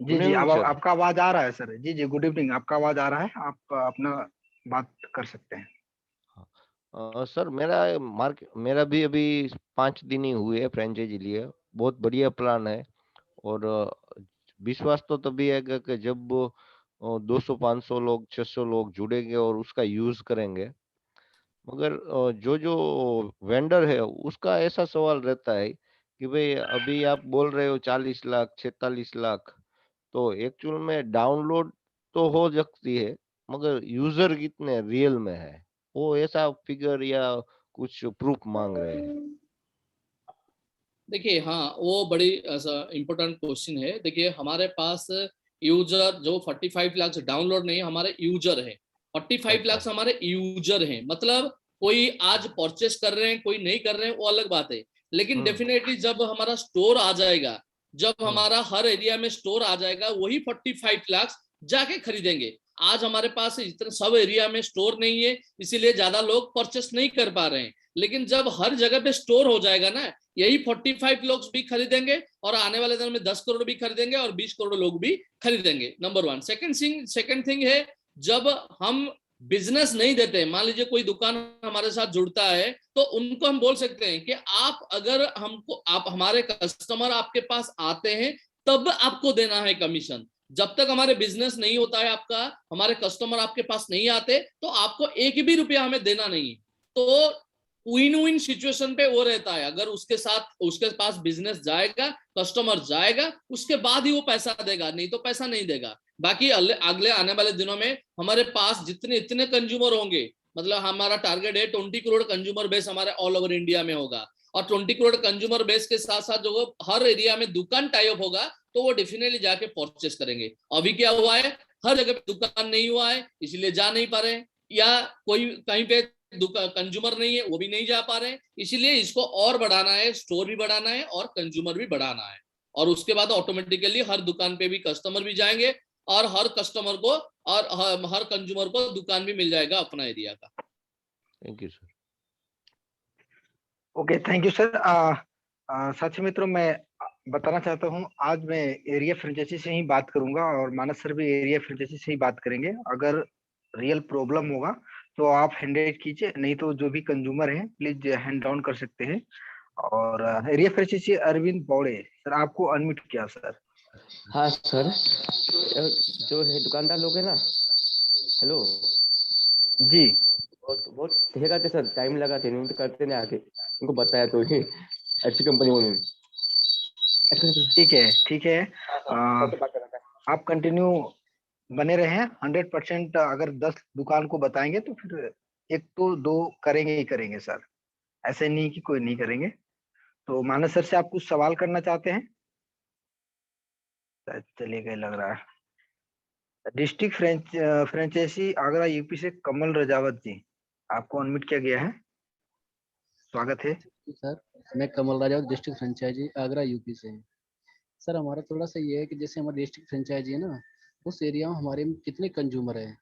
जी गुड जी, इवनिंग अब सर। आपका आवाज आ रहा है सर। जी जी, गुड इवनिंग, आपका आवाज आ रहा है, आप अपना बात कर सकते हैं। सर मेरा भी अभी 5 दिन ही हुए फ्रेंचाइजी लिए। बहुत बढ़िया प्लान है। और विश्वास तो तभी आएगा कि जब 200-500 लोग 600 लोग जुड़ेंगे और उसका यूज करेंगे। मगर जो जो वेंडर है उसका ऐसा सवाल रहता है कि भाई अभी आप बोल रहे हो 40 लाख 46 लाख, तो एक्चुअल में डाउनलोड तो हो सकती है, मगर यूजर कितने रियल में है, वो ऐसा फिगर या कुछ प्रूफ मांग रहे हैं। देखिए, हाँ वो बड़ी इम्पोर्टेंट क्वेश्चन है। देखिए हमारे पास यूजर जो 45 लाख डाउनलोड नहीं है, हमारे यूजर है। 45 अच्छा। लाख हमारे यूजर हैं। मतलब कोई आज परचेस कर रहे हैं, कोई नहीं कर रहे हैं, वो अलग बात है। लेकिन हम्म। डेफिनेटली जब हमारा स्टोर आ जाएगा, जब हम्म। हमारा हर एरिया में स्टोर आ जाएगा, वही 45 लाख जाके खरीदेंगे। आज हमारे पास इतने सब एरिया में स्टोर नहीं है, इसीलिए ज्यादा लोग परचेस नहीं कर पा रहे हैं। लेकिन जब हर जगह पे स्टोर हो जाएगा ना, यही 45 लोग भी खरीदेंगे और आने वाले दिन में 10 करोड़ भी खरीदेंगे और 20 करोड़ लोग भी खरीदेंगे। Number one. सेकंड थिंग है, जब हम बिजनेस नहीं देते, मान लीजिए कोई दुकान हमारे साथ जुड़ता है, तो उनको हम बोल सकते हैं कि आप अगर हमको, आप हमारे कस्टमर आपके पास आते हैं तब आपको देना है कमीशन। जब तक हमारे बिजनेस नहीं होता है आपका, हमारे कस्टमर आपके पास नहीं आते, तो आपको एक भी रुपया हमें देना नहीं है। तो विन विन सिचुएशन पे वो रहता है। अगर उसके साथ उसके पास बिजनेस जाएगा, कस्टमर जाएगा, उसके बाद ही वो पैसा देगा, नहीं तो पैसा नहीं देगा। बाकी अगले आने वाले दिनों में हमारे पास जितने इतने कंज्यूमर होंगे, मतलब हमारा टारगेट है 20 करोड़ कंज्यूमर बेस हमारे ऑल ओवर इंडिया में होगा। और 20 करोड़ कंज्यूमर बेस के साथ साथ जो हर एरिया में दुकान टाइप होगा, तो वो डेफिनेटली जाके परचेस करेंगे। अभी क्या हुआ है, हर जगह पे दुकान नहीं हुआ है, इसलिए जा नहीं पा रहे, या कोई कहीं पे कंज्यूमर नहीं है, वो भी नहीं जा पा रहे हैं। इसीलिए इसको और बढ़ाना है, स्टोर भी बढ़ाना है और कंज्यूमर भी बढ़ाना है। और उसके बाद ऑटोमेटिकली हर दुकान पे भी कस्टमर भी जाएंगे और हर कस्टमर को और हर कंज्यूमर को दुकान भी मिल जाएगा अपना एरिया का। Thank you sir. Okay, thank you sir. साथी मित्रों, मैं बताना चाहता हूँ, आज मैं एरिया फ्रेंचाइजी से ही बात करूंगा और मानस सर भी एरिया फ्रेंचाइजी से ही बात करेंगे। अगर रियल प्रॉब्लम होगा तो आप हैंड रेज कीजिए, नहीं तो जो भी कंज्यूमर हैं प्लीज हैंड डाउन कर सकते हैं। और एरिया फ्रेंचाइजी अरविंद बौड़े सर, आपको अनम्यूट किया सर। हाँ सर, जो है दुकानदार लोग है ना, हेलो, जी बहुत बहुत ठेकाते सर, टाइम लगाते नहीं तो करते नहीं आगे, उनको बताया तो ही अच्छी कंपनी में ठीक है, ठीक है। अ, बात करना था। आप कंटिन्यू बने रहे हैं। 100% अगर 10 दुकान को बताएंगे तो फिर एक तो दो करेंगे ही करेंगे सर। ऐसे नहीं कि कोई नहीं करेंगे। तो मानस सर से आप कुछ सवाल करना चाहते हैं? शायद चले गए लग रहा है। डिस्ट्रिक्ट फ्रेंचाइजी आगरा यूपी से कमल रजावत जी, आपको अनम्यूट किया गया है, स्वागत है। सर, मैं कमल राजा, डिस्ट्रिक्ट फ्रेंचाइजी आगरा यूपी से हैं। सर, हमारा थोड़ा सा ये है कि जैसे हमारी डिस्ट्रिक्ट फ्रेंचाइजी है ना, उस एरिया में हमारे में कितने कंज्यूमर हैं,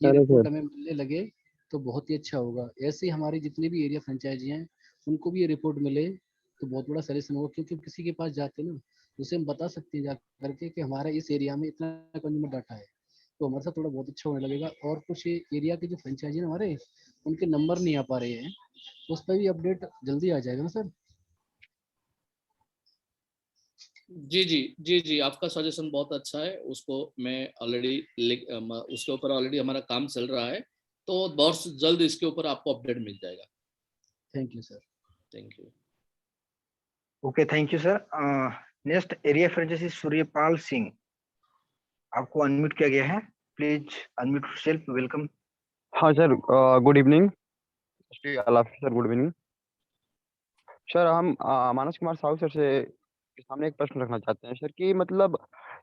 ये रिपोर्ट हमें मिलने लगे तो बहुत ही अच्छा होगा। ऐसे ही हमारी जितने भी एरिया फ्रेंचाइजी हैं उनको भी ये रिपोर्ट मिले तो बहुत बड़ा सजेशन होगा, क्योंकि किसी के पास जाते ना उसे हम बता सकते हैं जा करके कि हमारा इस एरिया में इतना कंज्यूमर डाटा है, तो हमारे साथ थोड़ा बहुत अच्छा होने लगेगा। और कुछ एरिया के जो फ्रेंचाइजी हैं हमारे, उनके नंबर नहीं आ पा रहे हैं, तो उस पर भी अपडेट जल्दी आ जाएगा ना सर? जी, आपका सजेशन बहुत अच्छा है। उसको मैं ऑलरेडी उसके ऊपर ऑलरेडी हमारा काम चल रहा है, तो बहुत जल्द इसके ऊपर आपको अपडेट मिल जाएगा। Thank you sir. Thank you. Okay, thank you sir. Next area franchisee Suryapal Singh, आपको अनम्यूट किया गया है, प्लीज अनम्यूट योरसेल्फ, वेलकम। हाँ sir, good evening sir, good evening sir. हम मानस कुमार साहू सर से के सामने एक प्रश्न रखना चाहते हैं सर, कि मतलब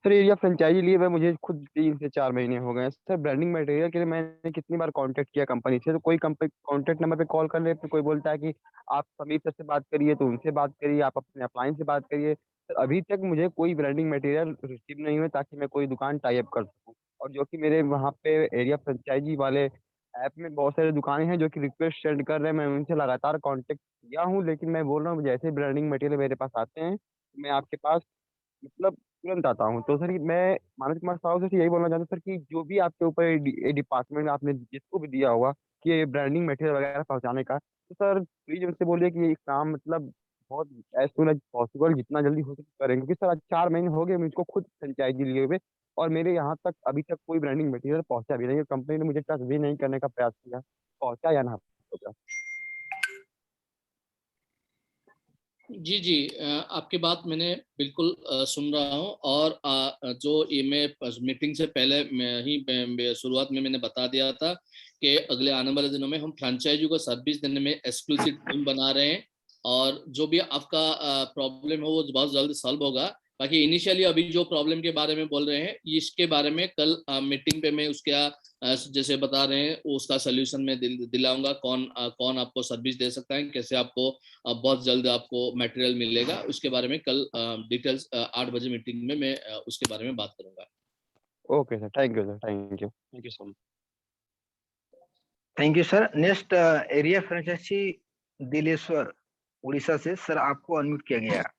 सर एरिया फ्रेंचाइजी लिए हुए मुझे खुद 3 से 4 महीने हो गए हैं सर। ब्रांडिंग मटेरियल के लिए मैंने कितनी बार कांटेक्ट किया कंपनी से, तो कोई कांटेक्ट नंबर पे कॉल कर ले तो कोई बोलता है कि आप समीप सर से बात करिए, तो उनसे बात करिए, आप अपने अप्लायंस से बात करिए। सर अभी तक मुझे कोई ब्रांडिंग मटेरियल रिसीव नहीं हुआ ताकि मैं कोई दुकान टाई अप कर सकूँ। और जो कि मेरे वहाँ पे एरिया फ्रेंचाइजी वाले ऐप में बहुत सारी दुकानें हैं जो कि रिक्वेस्ट सेंड कर रहे हैं, मैं उनसे लगातार कांटेक्ट किया हूँ, लेकिन मैं बोल रहा हूँ जैसे ब्रांडिंग मटेरियल मेरे पास आते हैं मैं आपके पास मतलब तुरंत आता हूँ। तो सर मैं मानस कुमार साहू सर से यही बोलना चाहता हूँ सर, कि जो भी आपके ऊपर ये डिपार्टमेंट आपने जिसको भी दिया होगा कि ये ब्रांडिंग मटेरियल वगैरह पहुंचाने का, तो सर प्लीज उनसे बोलिए कि ये काम मतलब बहुत एज सुन एज पॉसिबल जितना जल्दी हो सके करें, क्योंकि सर आज 4 महीने हो गए मुझको खुद फ्रेंचाइजी लिए हुए और मेरे यहाँ तक अभी तक कोई ब्रांडिंग मटेरियल पहुंचा भी नहीं है। कंपनी ने मुझे टच भी नहीं करने का प्रयास किया, पहुंचा या ना पहुंचा। जी, आपकी बात मैंने बिल्कुल सुन रहा हूँ। और जो ये मैं मीटिंग से पहले शुरुआत में मैंने बता दिया था कि अगले आने वाले दिनों में हम फ्रेंचाइजी को सर्विस देने में एक्सक्लूसिव टीम बना रहे हैं, और जो भी आपका प्रॉब्लम है वो बहुत जल्द सॉल्व होगा। बाकी इनिशियली अभी जो प्रॉब्लम के बारे में बोल रहे हैं, इसके बारे में कल मीटिंग पे मैं उसका जैसे बता रहे हैं उसका सोल्यूशन मैं दिलाऊंगा। कौन आपको सर्विस दे सकता है, कैसे आपको बहुत जल्द आपको मटेरियल मिलेगा, उसके बारे में कल डिटेल्स 8 बजे मीटिंग में मैं उसके बारे में बात करूंगा। Okay sir, thank you sir, thank you so much. Thank you sir. Next area franchisee Dileshwar Orissa से, सर आपको अनम्यूट किया गया है।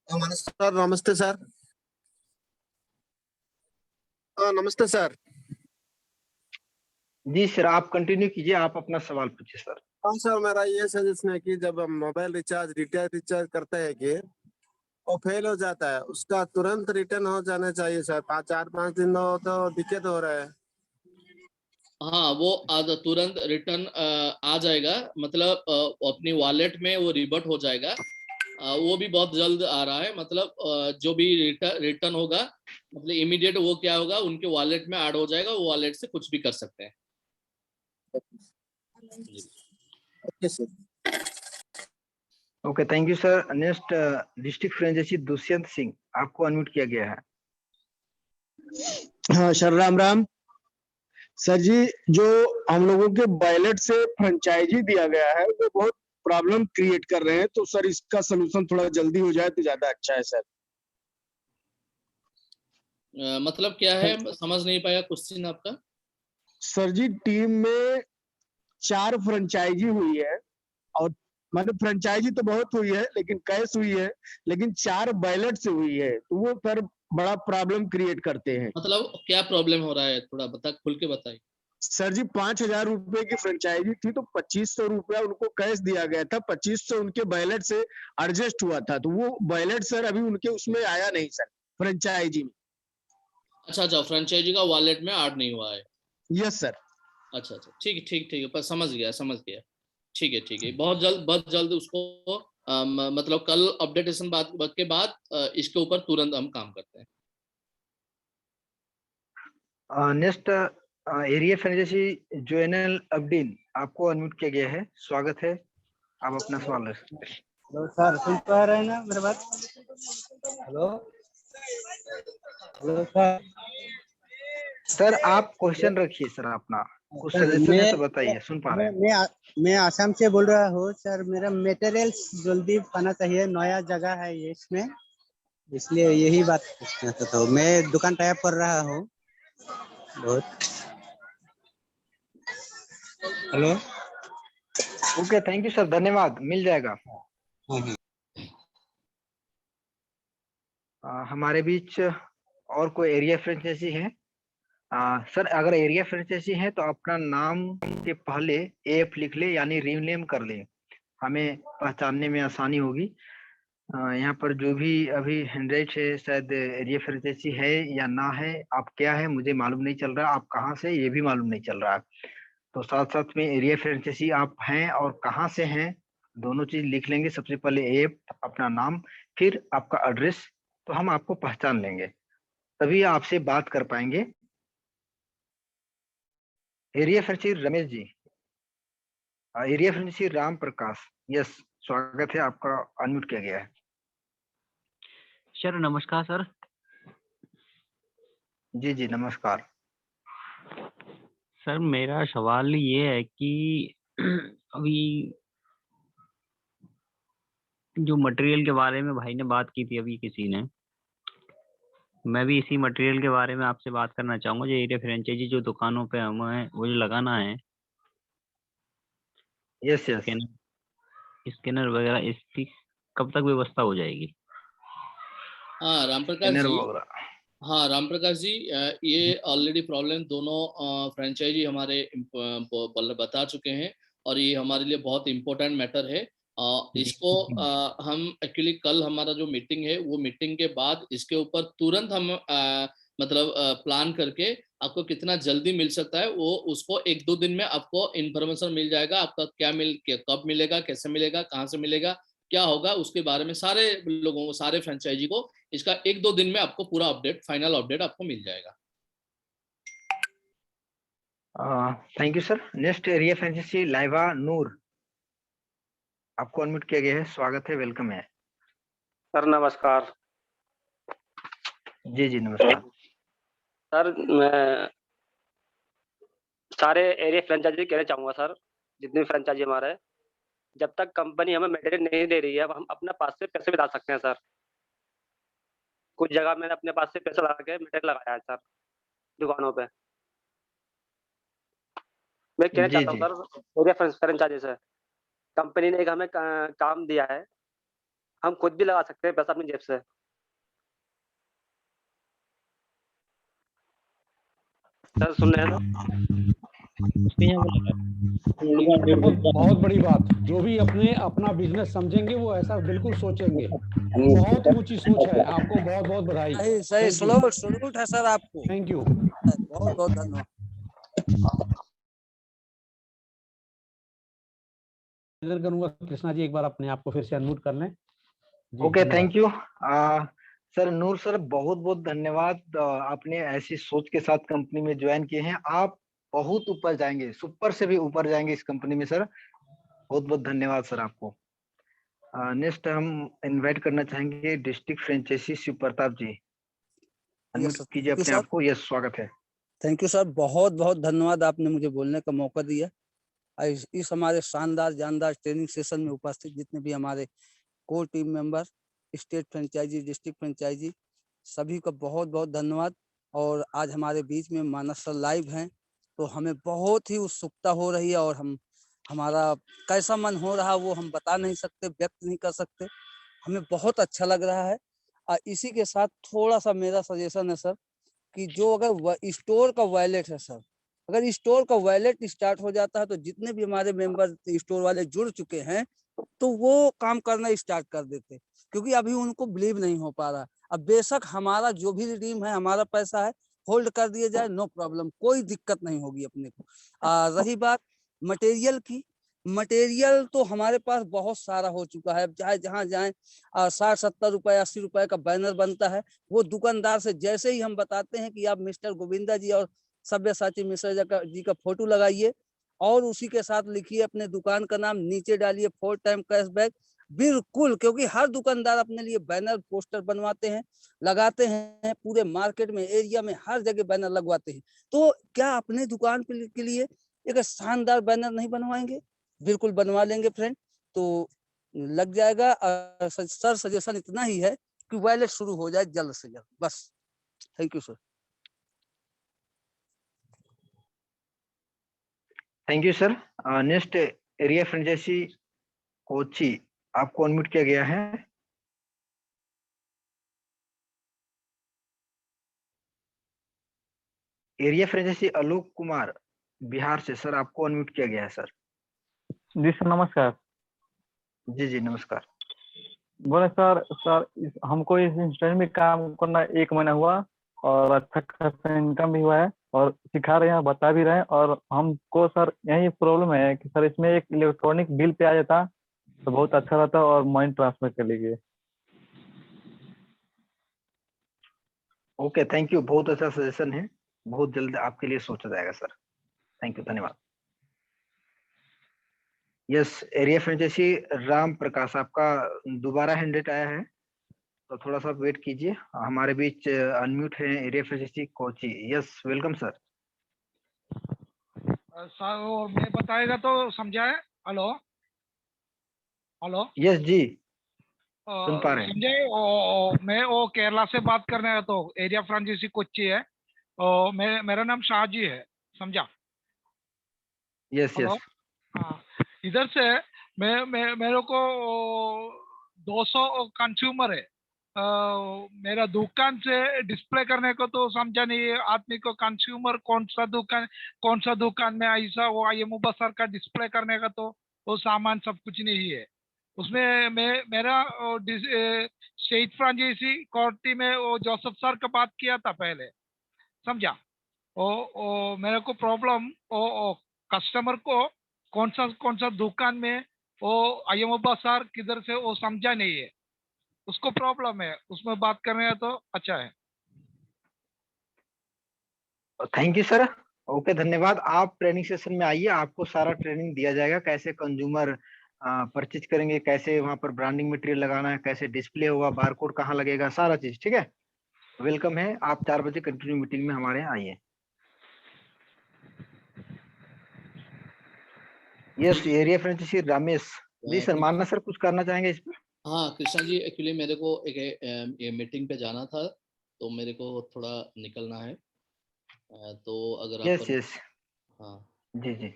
सर नमस्ते सर। नमस्ते सर। जी सर, आप कंटिन्यू कीजिए, आप अपना सवाल पूछिए सर। हाँ सर, मेरा ये सजेशन है कि जब हम मोबाइल रिचार्ज रिचार्ज करते हैं कि वो फेल हो जाता है, उसका तुरंत रिटर्न हो जाना चाहिए सर। 4-5 दिन तो दिक्कत हो रहा है। हाँ, वो आज तुरंत रिटर्न आ जाएगा, मतलब अपनी वॉलेट में वो रिवर्ट हो जाएगा। वो भी बहुत जल्द आ रहा है, मतलब जो भी रिटर्न होगा मतलब इमीडिएट वो क्या होगा उनके वॉलेट में ऐड हो जाएगा, वो वॉलेट से कुछ भी कर सकते हैं। Okay sir. Okay, thank you sir. Next district franchisee Dushyant Singh, आपको अनम्यूट किया गया है। हाँ सर, राम राम सर जी। जो हम लोगों के वॉलेट से फ्रेंचाइजी दिया गया है वो बहुत प्रॉब्लम क्रिएट कर रहे हैं, तो सर इसका सलूशन थोड़ा जल्दी हो जाए तो ज्यादा अच्छा है सर। मतलब क्या है, समझ नहीं पाया क्वेश्चन आपका। सर जी, टीम में 4 फ्रेंचाइजी हुई है, और मतलब फ्रेंचाइजी तो बहुत हुई है लेकिन कैश हुई है, लेकिन 4 वॉलेट से हुई है, तो वो सर बड़ा प्रॉब्लम क्रिएट करते हैं। मतलब क्या प्रॉब्लम हो रहा है, थोड़ा खुल के बताइए। सर जी, 5,000 रुपए की फ्रेंचाइजी थी, तो 2,500 रुपया उनको कैश दिया गया था, 2,500 उनके वॉलेट से एडजस्ट हुआ था, तो वो वॉलेट सर अभी उनके उसमें आया नहीं सर, फ्रेंचाइजी में। अच्छा, फ्रेंचाइजी का वॉलेट में ऐड नहीं हुआ है। Yes sir. अच्छा, ठीक है, पर समझ गया। ठीक है, बहुत जल्द उसको मतलब कल अपडेटेशन के बाद इसके ऊपर तुरंत हम काम करते हैं। नेक्स्ट एरिया फ्रेंचाइजी जोएनल अब्दीन, आपको अनम्यूट किया गया है, स्वागत है, आप अपना सवाल रख सकते हैं। हेलो सर, सुन पा रहे हैं ना मेरे बात? Hello hello sir. सर आप क्वेश्चन रखिए सर अपना, कुछ सर सजेशन है तो बताइए, सुन पा रहे हैं। मैं आसाम से बोल रहा हूँ सर। मेरा मटेरियल्स जल्दी आना चाहिए, नया जगह है ये इसमें, इसलिए यही बात पूछना चाहता हूँ। मैं दुकान टाइप कर रहा हूँ बहुत। Hello, okay, thank you sir, धन्यवाद, मिल जाएगा। हमारे बीच और कोई एरिया फ्रेंचाइजी है? सर अगर एरिया फ्रेंचाइजी है तो अपना नाम के पहले एफ लिख ले, यानी रीनेम कर ले, हमें पहचानने में आसानी होगी। यहाँ पर जो भी अभी 100 है, शायद एरिया फ्रेंचाइजी है या ना है, आप क्या है मुझे मालूम नहीं चल रहा, आप कहाँ से ये भी मालूम नहीं चल रहा। तो साथ साथ में एरिया फ्रेंचाइजी आप हैं और कहाँ से हैं, दोनों चीज लिख लेंगे। सबसे पहले एप, अपना नाम, फिर आपका एड्रेस, तो हम आपको पहचान लेंगे, तभी आपसे बात कर पाएंगे। Area franchise Ramesh ji, area franchise Ram Prakash, yes, स्वागत है, आपका अनम्यूट किया गया है। सर नमस्कार सर। जी जी नमस्कार। सर मेरा सवाल ये है कि अभी जो मटेरियल के बारे में भाई ने बात की थी अभी किसी ने, मैं भी इसी मटेरियल के बारे में आपसे बात करना चाहूंगा। जो एरिया फ्रेंचाइजी जो दुकानों पे हमें वो जो लगाना है, यस यस, स्कैनर वगैरह, इसकी कब तक व्यवस्था हो जाएगी? हाँ रामप्रकाश जी, हाँ रामप्रकाश जी, ये ऑलरेडी प्रॉब्लम दोनों फ्रेंचाइजी हमारे बता चुके हैं और ये हमारे लिए बहुत इम्पोर्टेंट मैटर है। इसको हम एक्चुअली कल हमारा जो मीटिंग है, वो मीटिंग के बाद इसके ऊपर तुरंत हम मतलब प्लान करके आपको कितना जल्दी मिल सकता है वो, उसको 1-2 दिन में आपको इन्फॉर्मेशन मिल जाएगा। आपका कब मिलेगा, कैसे मिलेगा, कहाँ से मिलेगा, क्या होगा, उसके बारे में सारे लोगों को, सारे फ्रेंचाइजी को इसका 1-2 दिन में आपको पूरा अपडेट, फाइनल अपडेट आपको मिल जाएगा। Thank you sir. Next area franchisee लाइवा नूर, आपको अनम्यूट किया गया है, स्वागत है, वेलकम है। सर नमस्कार। जी जी नमस्कार। सर मैं सारे एरिया फ्रेंचाइजी कहना चाहूँगा सर, जितने फ्रेंचाइजी हमारे है, जब तक कंपनी हमें मटेरियल नहीं दे रही है, अब हम अपने पास से पैसे भी डाल सकते हैं सर। कुछ जगह मैंने अपने पास से पैसा लगा के मटेरियल लगाया है सर दुकानों पे। मैं कहना चाहता हूँ सर एरिया फ्रेंचाइजी से, कंपनी ने एक हमें काम दिया है, हम खुद भी लगा सकते हैं पैसा अपनी जेब से। सर सुन रहे हैं ना? बहुत बड़ी बात, जो भी अपना बिजनेस समझेंगे वो ऐसा बिल्कुल सोचेंगे, बहुत ऊंची सोच है, आपको बहुत बहुत बधाई। सही सलूट है सर आपको, थैंक यू, बहुत बहुत धन्यवाद। करूंगा कृष्णा जी, एक बार अपने आप को फिर से अनम्यूट कर लें। Okay, thank you sir. Noor sir बहुत बहुत धन्यवाद, आपने ऐसी सोच के साथ कंपनी में ज्वाइन किए हैं, आप बहुत ऊपर जाएंगे, सुपर से भी ऊपर जाएंगे इस कंपनी में सर, बहुत बहुत धन्यवाद सर आपको। नेक्स्ट हम इनवाइट करना चाहेंगे डिस्ट्रिक्ट फ्रेंचाइजी शिव प्रताप जी, अनम्यूट कीजिए अपने आप को। यस, स्वागत है। थैंक यू सर, बहुत बहुत धन्यवाद, आपने मुझे बोलने का मौका दिया। इस हमारे शानदार जानदार ट्रेनिंग सेशन में उपस्थित जितने भी हमारे core team member, state franchisee, district franchisee, सभी का बहुत बहुत धन्यवाद। और आज हमारे बीच में मानस सर लाइव हैं, तो हमें बहुत ही उत्सुकता हो रही है और हमारा कैसा मन हो रहा वो हम बता नहीं सकते, व्यक्त नहीं कर सकते, हमें बहुत अच्छा लग रहा है। इसी के साथ थोड़ा सा मेरा सजेशन है सर, कि जो अगर स्टोर का वॉलेट है सर, अगर स्टोर का वॉलेट स्टार्ट हो जाता है तो जितने भी हमारे मेंबर स्टोर वाले जुड़ चुके हैं तो वो काम करना स्टार्ट कर देते, क्योंकि अभी उनको बिलीव नहीं हो पा रहा। अब बेशक हमारा जो भी रिडीम है, हमारा पैसा है, होल्ड कर दिया जाए, नो प्रॉब्लम, कोई दिक्कत नहीं होगी अपने को। रही बात मटेरियल की, मटेरियल तो हमारे पास बहुत सारा हो चुका है, चाहे जहाँ जाए 60-70 रुपए 80 रुपए का बैनर बनता है, वो दुकानदार से जैसे ही हम बताते हैं कि आप मिस्टर गोविंदा जी और सब्यसाची मिश्रा जी का फोटो लगाइए और उसी के साथ लिखिए अपने दुकान का नाम, नीचे डालिए 4 टाइम कैशबैक। बिल्कुल, क्योंकि हर दुकानदार अपने लिए बैनर पोस्टर बनवाते हैं, लगाते हैं, पूरे मार्केट में, एरिया में हर जगह बैनर लगवाते हैं। तो क्या अपने दुकान के लिए एक शानदार बैनर नहीं बनवाएंगे? बिल्कुल बनवा लेंगे फ्रेंड, तो लग जाएगा। सर सजेशन इतना ही है कि वॉलेट शुरू हो जाए जल्द से जल्द, बस। Thank you sir. Thank you sir. Next area franchisee Kochi, आपको अनम्यूट किया गया है। एरिया फ्रेंचाइजी आलोक कुमार बिहार से, सर आपको अनम्यूट किया गया है सर। जी सर नमस्कार। जी जी नमस्कार। बोले सर हमको इस इंस्टीट्यूट में काम करना 1 महीना हुआ और अच्छा खासा इनकम भी हुआ है और सिखा रहे हैं, बता भी रहे हैं। और हमको सर यही प्रॉब्लम है कि सर इसमें एक इलेक्ट्रॉनिक बिल पे आ जाता तो बहुत अच्छा रहता और मनी ट्रांसफर कर लीजिए। ओके, थैंक यू, बहुत अच्छा सजेशन है, बहुत जल्द आपके लिए सोचा जाएगा सर। थैंक यू, धन्यवाद। Yes, area franchise Ram Prakash, आपका दोबारा हैंड आया है तो थोड़ा सा वेट कीजिए। हमारे बीच अनम्यूट है area franchisee Kochi. Yes, welcome sir. Sir वो मैं बताएगा तो समझाए। Hello hello. यस जी, सुन पा रहे हैं। समझे, मैं वो केरला से बात कर रहे हैं, तो एरिया फ्रेंचाइजी कोची है। मेरा नाम शाहजी है, समझा। Yes hello, yes. हाँ, इधर से मेरे को 200 कंज्यूमर है। मेरा दुकान से डिस्प्ले करने को तो समझा नहीं है आदमी को। कंज्यूमर कौन सा दुकान में ऐसा वो IMO बाजार का डिस्प्ले करने का तो वो सामान सब कुछ नहीं है उसमें। मेरा स्टेट फ्रेंचाइजी कोर्टी में वो जोसेफ सर का बात किया था पहले, समझा। ओ मेरे को प्रॉब्लम ओ कस्टमर को कौन सा दुकान में वो IMO बाजार किधर से वो समझा नहीं है, उसको प्रॉब्लम है, उसमें बात कर रहे हैं तो अच्छा है। Thank you sir. ओके, धन्यवाद। आप ट्रेनिंग सेशन में आइए, आपको सारा ट्रेनिंग दिया जाएगा, कैसे कंज्यूमर परचेज करेंगे, कैसे वहां पर ब्रांडिंग मटेरियल लगाना है, कैसे डिस्प्ले होगा, बारकोड कहाँ लगेगा, सारा चीज। ठीक है, वेलकम है। आप 4 बजे कंटिन्यू मीटिंग में हमारे यहाँ आइए। Yes, area franchise Ramesh ji. Sir मानना सर कुछ करना चाहेंगे इस पर? हाँ कृष्णा जी, एक्चुअली मेरे को एक ये मीटिंग पे जाना था तो मेरे को थोड़ा निकलना है, तो अगर आप यस हाँ जी जी।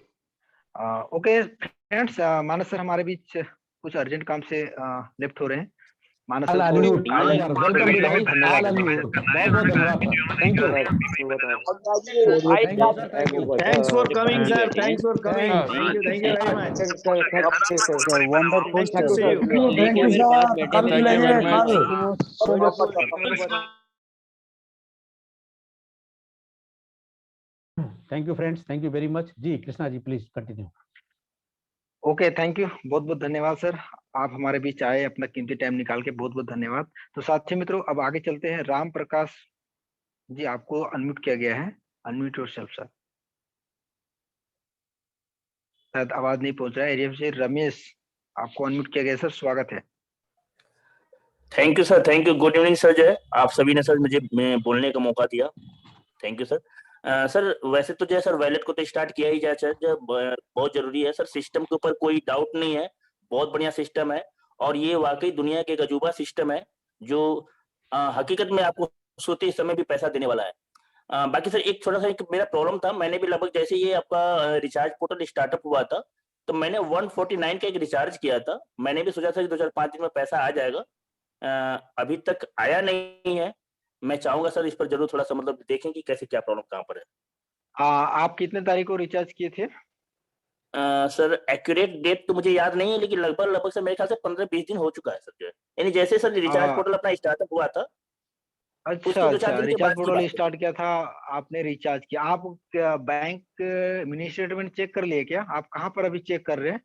ओके फ्रेंड्स, मानस सर हमारे बीच कुछ अर्जेंट काम से लेफ्ट हो रहे हैं। मानस सर को धन्यवाद, बहुत बहुत धन्यवाद। Thank you, thanks for coming sir, thanks for coming, thank you very much, wonderful. Thank you sir, कल मिलेंगे। Thank you friends, thank you very much. Ji Krishna ji please continue. Okay, thank you, बहुत बहुत धन्यवाद सर, आप हमारे बीच आए, अपना कीमती टाइम निकाल के, बहुत बहुत धन्यवाद। तो साथी मित्रों, अब आगे चलते हैं। राम प्रकाश जी, आपको अनम्यूट किया गया है, अनम्यूट योरसेल्फ सर। शायद आवाज नहीं पहुंच रहा है। एरिया से रमेश, आपको अनम्यूट किया गया सर, स्वागत है। Thank you sir, thank you. Good evening sir. जो है आप सभी ने सर मुझे बोलने का मौका दिया, थैंक यू सर। सर वैसे तो जो है सर वैलेट को तो स्टार्ट किया ही जाए सर, जो बहुत जरूरी है सर। सिस्टम के ऊपर कोई डाउट नहीं है, बहुत बढ़िया सिस्टम है और ये वाकई दुनिया के अजूबा सिस्टम है जो हकीकत में आपको सोते समय भी पैसा देने वाला है। बाकी सर एक छोटा सा एक मेरा प्रॉब्लम था, मैंने भी लगभग जैसे ये आपका रिचार्ज पोर्टल स्टार्टअप हुआ था तो मैंने 149 का एक रिचार्ज किया था। मैंने भी सोचा था कि 2-4-5 दिन में पैसा आ जाएगा, अभी तक आया नहीं है। मैं चाहूंगा सर इस पर जरूर थोड़ा सा मतलब देखें कि कैसे क्या प्रॉब्लम कहाँ पर है। आप कितने तारीख को रिचार्ज किए थे? सर एक्यूरेट डेट तो मुझे याद नहीं है, लेकिन लगभग सर मेरे ख्याल से 15-20 दिन हो चुका है सर। जो है यानी जैसे सर रिचार्ज पोर्टल अपना स्टार्टअप हुआ था, अच्छा, रिचार्ज पोर्टल स्टार्ट किया था आपने, रिचार्ज किया। आप बैंक मिनी स्टेटमेंट चेक कर लिए क्या? आप कहाँ पर अभी चेक कर रहे हैं?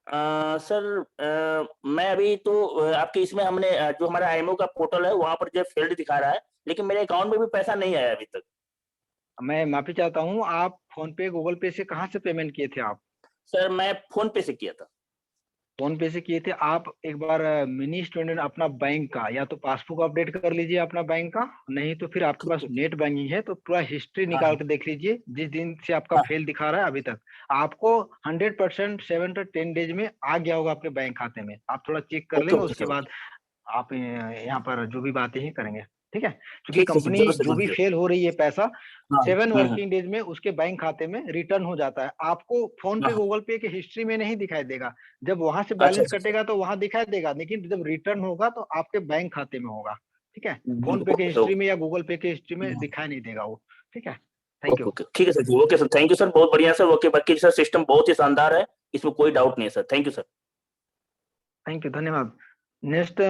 सर मैं अभी तो आपके इसमें हमने जो हमारा IMO का पोर्टल है वहां पर जो फील्ड दिखा रहा है, लेकिन मेरे अकाउंट में भी पैसा नहीं आया अभी तक। मैं माफी चाहता हूँ, आप फोन पे गूगल पे से कहाँ से पेमेंट किए थे आप? सर मैं फोन पे से किया था। फोन पे से किए थे आप? एक बार मिनी स्टेटमेंट अपना बैंक का या तो पासबुक अपडेट कर लीजिए अपना बैंक का, नहीं तो फिर आपके पास नेट बैंकिंग है तो पूरा हिस्ट्री निकाल के देख लीजिए जिस दिन से आपका फेल दिखा रहा है अभी तक। आपको 100% 7 to 10 डेज में आ गया होगा आपके बैंक खाते में। आप थोड़ा चेक कर लेंगे, उसके बाद आप यहाँ पर जो भी बातें ही करेंगे, ठीक है? क्योंकि ठीक है सर, कंपनी जरूर से जो भी जरूर। फेल हो रही है पैसा हाँ 7 हाँ वर्किंग डेज में उसके बैंक खाते में रिटर्न हो जाता है। आपको फोन पे हाँ। गूगल पे के हिस्ट्री में नहीं दिखाई देगा, जब वहां से अच्छा बैलेंस अच्छा कटेगा तो वहां दिखाई देगा, लेकिन जब रिटर्न होगा तो आपके बैंक खाते में होगा, ठीक है? फोन पे के बिल्कुल। हिस्ट्री में या गूगल पे के हिस्ट्री में दिखाई नहीं देगा वो, ठीक है? Thank okay you. ओके ठीक है sir ji, okay sir, thank you sir, बहुत बढ़िया सर। ओके, बाकी सर सिस्टम बहुत ही शानदार है, इसमें कोई डाउट नहीं है sir. Thank you sir. Thank you, धन्यवाद। Next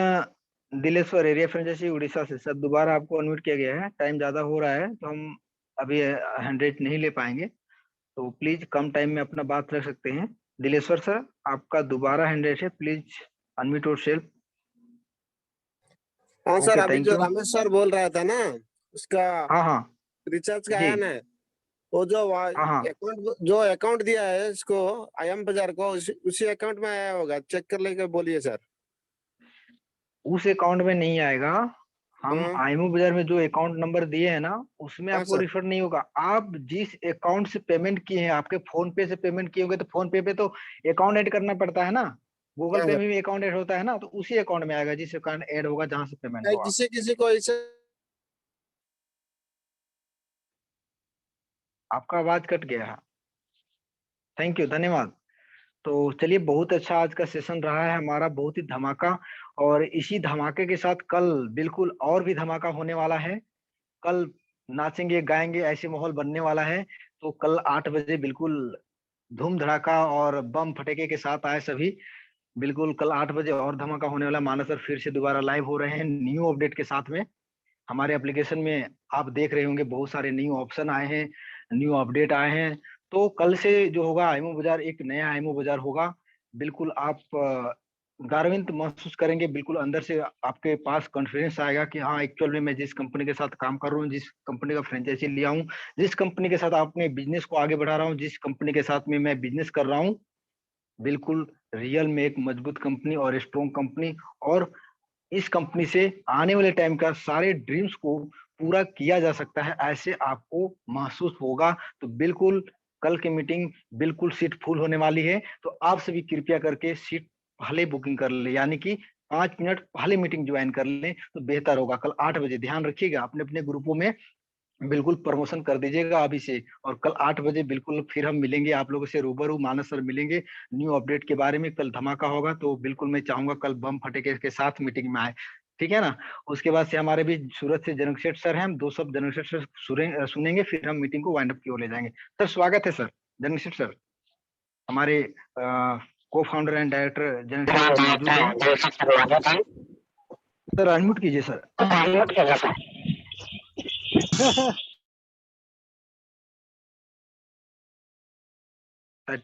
Dileshwar, area franchisee Orissa से। सर दोबारा आपको अनम्यूट किया गया है, टाइम ज्यादा हो रहा है तो हम अभी 100 नहीं ले पाएंगे, तो प्लीज कम टाइम में अपना बात रख सकते हैं। दिलेश्वर सर, आपका दोबारा 100 है, प्लीज अनम्यूट योर सेल्फ। हाँ सर, ओके, अभी थैंक जो यू। रमेश सर बोल रहा था ना, उसका हाँ हाँ रिचार्ज का जी, आया ना, वो जो हाँ हाँ अकाउंट जो अकाउंट दिया है इसको आईएम बाजार को, उसी अकाउंट में आया होगा, चेक कर लेकर बोलिए सर। उस अकाउंट में नहीं आएगा। हम हाँ आईमो बाजार में जो अकाउंट नंबर दिए हैं ना, उसमें हाँ आपको सर। रिफंड नहीं होगा। आप जिस अकाउंट से पेमेंट किए हैं, आपके फोन पे से पेमेंट किए होंगे तो फोन पे तो अकाउंट ऐड करना पड़ता है ना, गूगल हाँ पे सर, में भी अकाउंट ऐड होता है ना, तो उसी अकाउंट में आएगा जिस अकाउंट ऐड होगा जहां से पेमेंट नहीं, होगा। किसी किसी को इसे आपका आवाज कट गया है। थैंक यू, धन्यवाद। तो चलिए, बहुत अच्छा आज का सेशन रहा है हमारा, बहुत ही धमाका। और इसी धमाके के साथ कल बिल्कुल और भी धमाका होने वाला है। कल नाचेंगे गाएंगे ऐसे माहौल बनने वाला है। तो कल 8 बजे बिल्कुल धूम धड़ाका और बम फटेके के साथ आए सभी। बिल्कुल कल 8 बजे और धमाका होने वाला है। मानस सर फिर से दोबारा लाइव हो रहे हैं न्यू अपडेट के साथ में। हमारे एप्लीकेशन में आप देख रहे होंगे बहुत सारे न्यू ऑप्शन आए हैं, न्यू अपडेट आए हैं। तो कल से जो होगा आईमो बाजार, एक नया आईमो बाजार होगा। बिल्कुल आप गर्वित महसूस करेंगे, बिल्कुल अंदर से आपके पास कॉन्फिडेंस आएगा कि हाँ एक्चुअल में मैं जिस कंपनी के साथ काम कर रहा हूँ, जिस कंपनी का फ्रेंचाइजी लिया हूँ, जिस कंपनी के साथ अपने बिजनेस को आगे बढ़ा रहा हूँ, जिस कंपनी के साथ में मैं बिजनेस कर रहा हूँ, बिल्कुल रियल में एक मजबूत कंपनी और स्ट्रॉन्ग कंपनी। और इस कंपनी से आने वाले टाइम का सारे ड्रीम्स को पूरा किया जा सकता है, ऐसे आपको महसूस होगा। तो बिल्कुल कल की मीटिंग बिल्कुल सीट फुल होने वाली है। तो आप सभी कृपया करके सीट पहले बुकिंग कर ले, यानी कि 5 मिनट पहले मीटिंग ज्वाइन कर लें तो बेहतर होगा। कल 8 बजे ध्यान रखिएगा, अपने अपने ग्रुपों में बिल्कुल प्रमोशन कर दीजिएगा अभी से। और कल 8 बजे बिल्कुल फिर हम मिलेंगे आप लोगों से रूबरू, मानस सर मिलेंगे न्यू अपडेट के बारे में। कल धमाका होगा, तो बिल्कुल मैं चाहूंगा कल बम फटेके के साथ मीटिंग में आए, ठीक है ना? उसके बाद से हमारे भी सूरत से जनक सेठ सर हैं, हम 2 शब्द जनक सेठ सर सुनेंगे, फिर हम मीटिंग को वाइंड अप की ओर ले जाएंगे। सर स्वागत है सर, जनक सेठ सर, हमारे को फाउंडर एंड डायरेक्टर जनक सेठ सर मौजूद हैं। सर अनम्यूट कीजिए सर।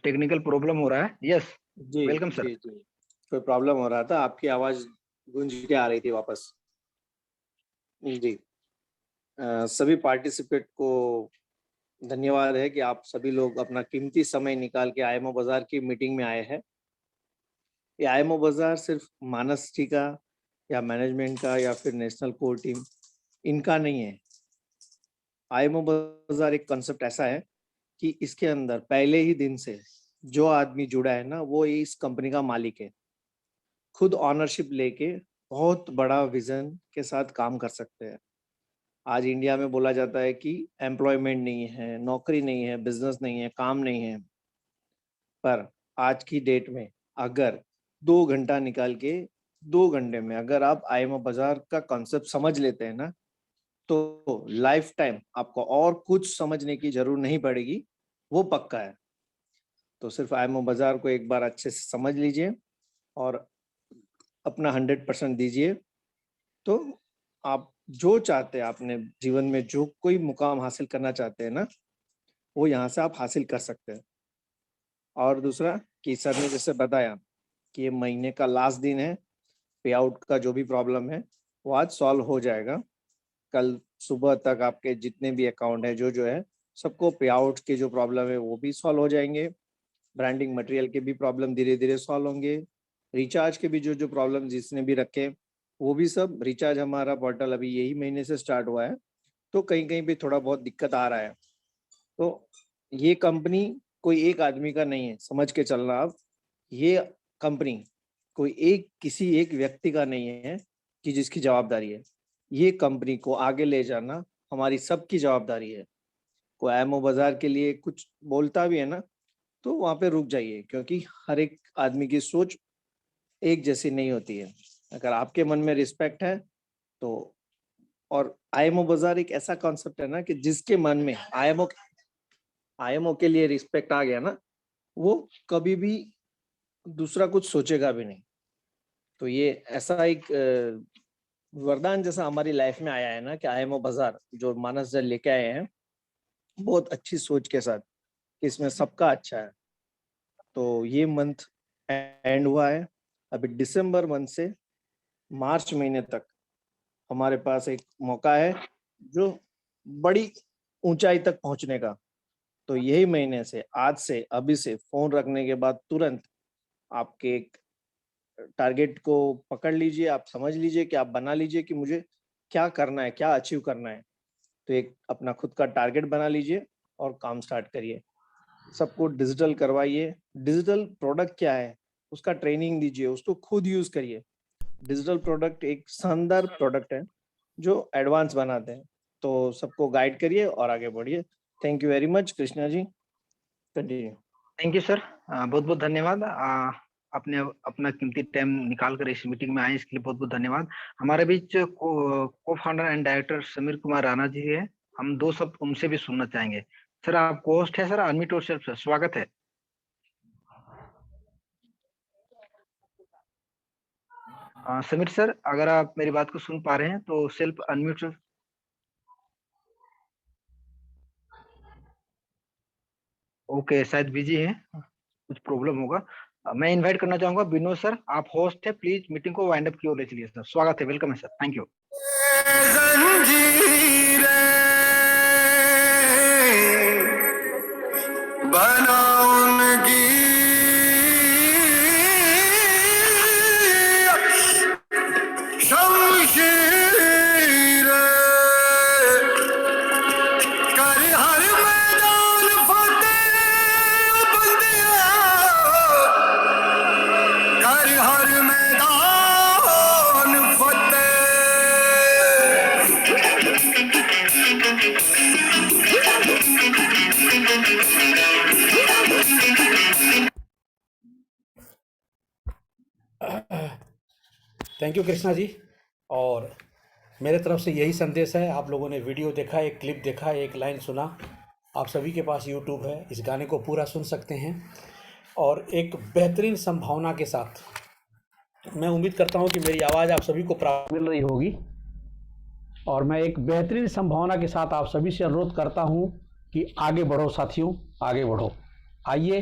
टेक्निकल प्रॉब्लम हो रहा है। यस, जी वेलकम सर। जी जी, कोई प्रॉब्लम हो रहा था, आपकी आवाज गूंज के आ रही थी वापस। जी, सभी पार्टिसिपेट को धन्यवाद है कि आप सभी लोग अपना कीमती समय निकाल के आईएमओ बाजार की मीटिंग में आए हैं। ये आईएमओ बाजार सिर्फ मानस जी का या मैनेजमेंट का या फिर नेशनल कोर टीम इनका नहीं है। आईएमओ बाजार एक कॉन्सेप्ट ऐसा है कि इसके अंदर पहले ही दिन से जो आदमी जुड़ा है ना, वो इस कंपनी का मालिक है, खुद ऑनरशिप लेके बहुत बड़ा विजन के साथ काम कर सकते हैं। आज इंडिया में बोला जाता है कि एम्प्लॉयमेंट नहीं है, नौकरी नहीं है, बिजनेस नहीं है, काम नहीं है, पर आज की डेट में अगर 2 घंटा निकाल के 2 घंटे में अगर आप आईएमओ बाजार का कॉन्सेप्ट समझ लेते हैं ना, तो लाइफ टाइम आपको और कुछ समझने की जरूरत नहीं पड़ेगी, वो पक्का है। तो सिर्फ आईएमओ बाजार को एक बार अच्छे से समझ लीजिए और अपना 100% दीजिए, तो आप जो चाहते हैं, आपने जीवन में जो कोई मुकाम हासिल करना चाहते हैं ना, वो यहाँ से आप हासिल कर सकते हैं। और दूसरा कि सर ने जैसे बताया कि ये महीने का लास्ट दिन है, पे आउट का जो भी प्रॉब्लम है वो आज सॉल्व हो जाएगा। कल सुबह तक आपके जितने भी अकाउंट है जो है सबको पे आउट के जो प्रॉब्लम है वो भी सॉल्व हो जाएंगे, ब्रांडिंग मटेरियल के भी प्रॉब्लम धीरे धीरे सॉल्व होंगे, रिचार्ज के भी जो प्रॉब्लम जिसने भी रखे वो भी सब, रिचार्ज हमारा पोर्टल अभी यही महीने से स्टार्ट हुआ है तो कहीं कहीं पे थोड़ा बहुत दिक्कत आ रहा है। तो ये कंपनी कोई एक आदमी का नहीं है, समझ के चलना आप। ये कंपनी कोई किसी एक व्यक्ति का नहीं है कि जिसकी जवाबदारी है। ये कंपनी को आगे ले जाना हमारी सबकी जवाबदारी है। कोई आईएमओ बाजार के लिए कुछ बोलता भी है ना तो वहां पे रुक जाइए, क्योंकि हर एक आदमी की सोच एक जैसी नहीं होती है। अगर आपके मन में रिस्पेक्ट है तो, और आईएमओ बाजार एक ऐसा कॉन्सेप्ट है ना कि जिसके मन में आईएमओ के लिए रिस्पेक्ट आ गया ना, वो कभी भी दूसरा कुछ सोचेगा भी नहीं। तो ये ऐसा एक वरदान जैसा हमारी लाइफ में आया है ना कि आईएमओ बाजार जो मानस जल लेके आए हैं बहुत अच्छी सोच के साथ, इसमें सबका अच्छा है। तो ये मंथ एंड हुआ है, अभी दिसंबर मंथ से मार्च महीने तक हमारे पास एक मौका है जो बड़ी ऊंचाई तक पहुंचने का। तो यही महीने से, आज से, अभी से फोन रखने के बाद तुरंत आपके एक टारगेट को पकड़ लीजिए, आप समझ लीजिए कि आप बना लीजिए कि मुझे क्या करना है, क्या अचीव करना है। तो एक अपना खुद का टारगेट बना लीजिए और काम स्टार्ट करिए। सबको डिजिटल करवाइए। डिजिटल प्रोडक्ट क्या है उसका ट्रेनिंग दीजिए, उसको खुद यूज करिए। डिजिटल प्रोडक्ट एक शानदार प्रोडक्ट है जो एडवांस बनाते हैं। तो सबको गाइड करिए और आगे बढ़िए। Thank you very much. Krishna ji continue. Thank you sir, बहुत बहुत धन्यवाद। आपने अपना कीमती टाइम निकाल कर इस मीटिंग में आए, इसके लिए बहुत बहुत धन्यवाद। हमारे बीच को founder and director Sameer Kumar Rana ji है, हम दो शब्द उनसे भी सुनना चाहेंगे। सर आप को होस्ट है सर, अनम्यूट योरसेल्फ सर, स्वागत है। समीर सर अगर आप मेरी बात को सुन पा रहे हैं तो सेल्फ अनम्यूट। ओके, शायद बिजी हैं, कुछ प्रॉब्लम होगा। मैं इनवाइट करना चाहूंगा विनोद सर, आप होस्ट है, प्लीज मीटिंग को वाइंड अप की ओर ले चलिए सर। स्वागत है, वेलकम है sir, thank you. Thank you Krishna ji. और मेरे तरफ से यही संदेश है, आप लोगों ने वीडियो देखा, एक क्लिप देखा, एक लाइन सुना, आप सभी के पास यूट्यूब है, इस गाने को पूरा सुन सकते हैं। और एक बेहतरीन संभावना के साथ मैं उम्मीद करता हूं कि मेरी आवाज़ आप सभी को प्राप्त मिल रही होगी। और मैं एक बेहतरीन संभावना के साथ आप सभी से अनुरोध करता हूं कि आगे बढ़ो साथियों, आगे बढ़ो। आइए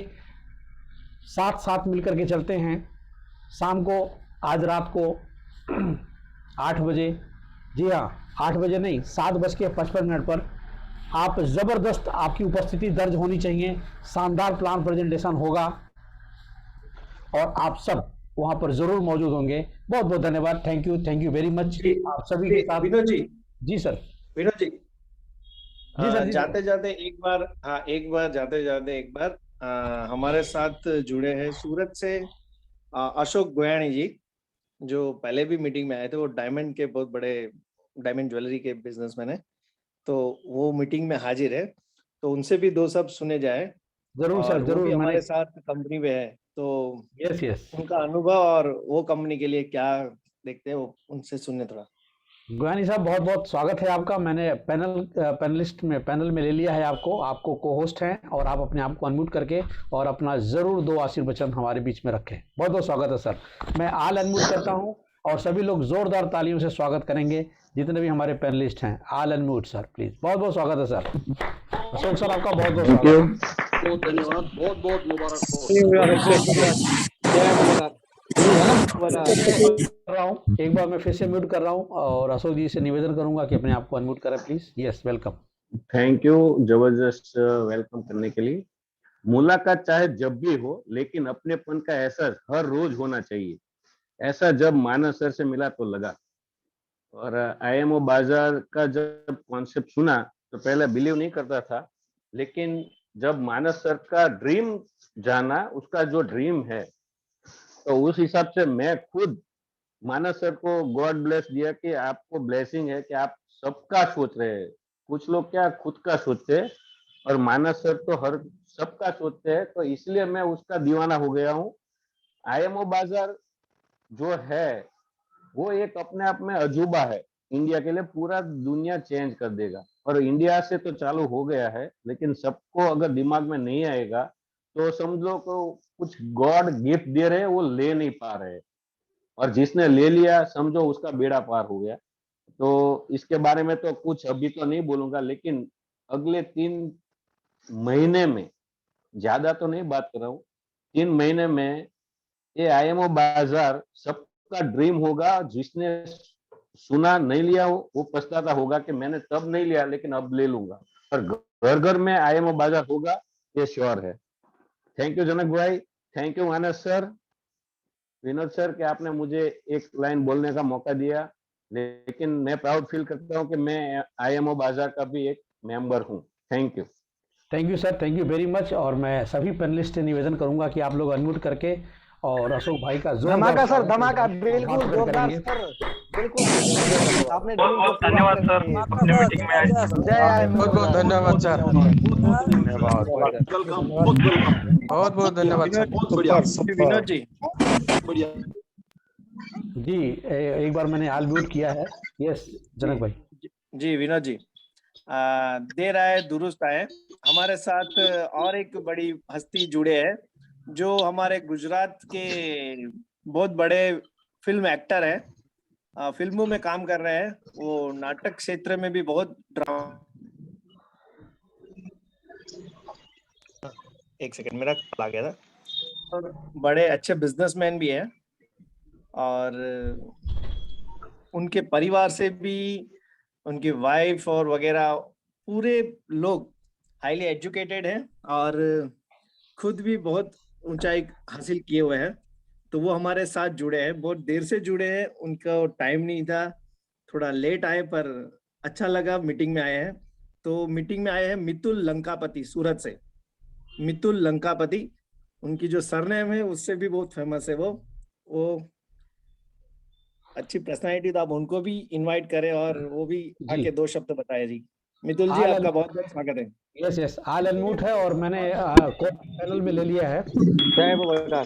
साथ साथ मिलकर के चलते हैं। शाम को, आज रात को 8 बजे, जी हाँ 8 बजे नहीं, 7:55 पर आप ज़बरदस्त, आपकी उपस्थिति दर्ज होनी चाहिए। शानदार प्लान प्रेजेंटेशन होगा और आप सब वहां पर जरूर मौजूद होंगे। बहुत बहुत धन्यवाद। थैंक यू वेरी मच आप सभी के साथ। विनोद जी, जी सर। विनोद जी, जी सर, जाते जाते एक बार हमारे साथ जुड़े हैं सूरत से अशोक गोयानी जी, जो पहले भी मीटिंग में आए थे। वो डायमंड के बहुत बड़े डायमंड ज्वेलरी के बिजनेसमैन है, तो वो मीटिंग में हाजिर है, तो उनसे भी दो शब्द सुने जाए। जरूर सर, जरूर। वो भी हमारे साथ कंपनी में है, तो यस उनका अनुभव और वो कंपनी के लिए क्या देखते हैं वो उनसे सुनने थोड़ा। गोयानी साहब बहुत बहुत स्वागत है आपका। मैंने पैनल में ले लिया है आपको को होस्ट हैं, और आप अपने आप को अनम्यूट करके और अपना जरूर 2 आशीर्वचन हमारे बीच में रखें। बहुत बहुत स्वागत है सर। मैं ऑल अनम्यूट करता हूं और सभी लोग जोरदार तालियों से स्वागत करेंगे, जितने भी हमारे पैनलिस्ट हैं। All unmute sir please. बहुत बहुत स्वागत है सर। अशोक सर आपका बहुत बहुत स्वागत। बहुत धन्यवाद, बहुत बहुत मुबारक एक बार मैं फिर से म्यूट कर रहा हूँ और अशोक जी से निवेदन करूंगा कि अपने आप को अनम्यूट करें please. Yes, welcome. Thank you जबरदस्त वेलकम करने के लिए। मुलाकात चाहे जब भी हो, लेकिन अपनेपन का एहसास हर रोज होना चाहिए। ऐसा जब मानस सर से मिला तो लगा। और आईएमओ बाजार का जब कॉन्सेप्ट सुना तो पहले बिलीव नहीं करता था, लेकिन जब मानस सर का ड्रीम जाना, उसका जो ड्रीम है, तो उस हिसाब से मैं खुद मानस सर को गॉड ब्लेस दिया कि आपको ब्लेसिंग है कि आप सबका सोच रहे हैं। कुछ लोग क्या खुद का सोचते हैं, और मानस सर तो हर सबका सोचते हैं, तो इसलिए मैं उसका दीवाना हो गया हूँ। आईएमओ बाजार जो है वो एक अपने आप में अजूबा है इंडिया के लिए। पूरा दुनिया चेंज कर देगा, और इंडिया से तो चालू हो गया है, लेकिन सबको अगर दिमाग में नहीं आएगा तो समझो को कुछ गॉड गिफ्ट दे रहे हैं, वो ले नहीं पा रहे, और जिसने ले लिया समझो उसका बेड़ा पार हो गया। तो इसके बारे में तो कुछ अभी तो नहीं बोलूंगा, लेकिन अगले 3 महीने में, ज्यादा तो नहीं बात कर रहा हूँ, 3 महीने में ये आईएमओ बाजार सबका ड्रीम होगा। जिसने सुना नहीं लिया हो वो पछताता होगा कि मैंने तब नहीं लिया, लेकिन अब ले लूंगा। और घर घर में आईएमओ बाजार होगा, ये श्योर है। थैंक यू जनक भाई, thank you Manas sir, Vinod sir कि आपने मुझे एक लाइन बोलने का मौका दिया। लेकिन मैं प्राउड फील करता हूँ कि मैं आईएमओ बाजार का भी एक मेंबर हूँ। Thank you sir, thank you very much. और मैं सभी पैनलिस्ट से निवेदन करूंगा कि आप लोग अनम्यूट करके और अशोक भाई का धमाका सर, धमाका, बिल्कुल जोरदार सर, बिल्कुल आपने बहुत धन्यवाद सर, अपने मीटिंग में आए। जय बहुत बहुत धन्यवाद सर, बहुत बहुत धन्यवाद सर। विनोद जी बढ़िया जी, एक बार मैंने ऑल म्यूट किया है। यस जनक भाई। जी विनोद जी, देर आए दुरुस्त आए। हमारे साथ और एक बड़ी हस्ती जुड़े हैं जो हमारे गुजरात के बहुत बड़े फिल्म एक्टर हैं, फिल्मों में काम कर रहे हैं। वो नाटक क्षेत्र में भी बहुत एक सेकंड मेरा कॉल आ गया था। और बड़े अच्छे बिजनेसमैन भी हैं, और उनके परिवार से भी, उनकी वाइफ और वगैरह पूरे लोग हाईली एजुकेटेड हैं और खुद भी बहुत ऊंचाई हासिल किए हुए हैं। तो वो हमारे साथ जुड़े हैं, बहुत देर से जुड़े हैं, उनका टाइम नहीं था, थोड़ा लेट आए, पर अच्छा लगा मीटिंग में आए हैं। तो मीटिंग में आए हैं मितुल लंकापति, सूरत से। मितुल लंकापति, उनकी जो सरनेम है उससे भी बहुत फेमस है। वो अच्छी पर्सनालिटी, तो आप उनको भी इनवाइट करें और वो भी आके 2 शब्द बताए जी। मितुल जी, आपका बहुत बहुत स्वागत है। यस यस, ऑल अनम्यूट है और मैंने पैनल में ले लिया है।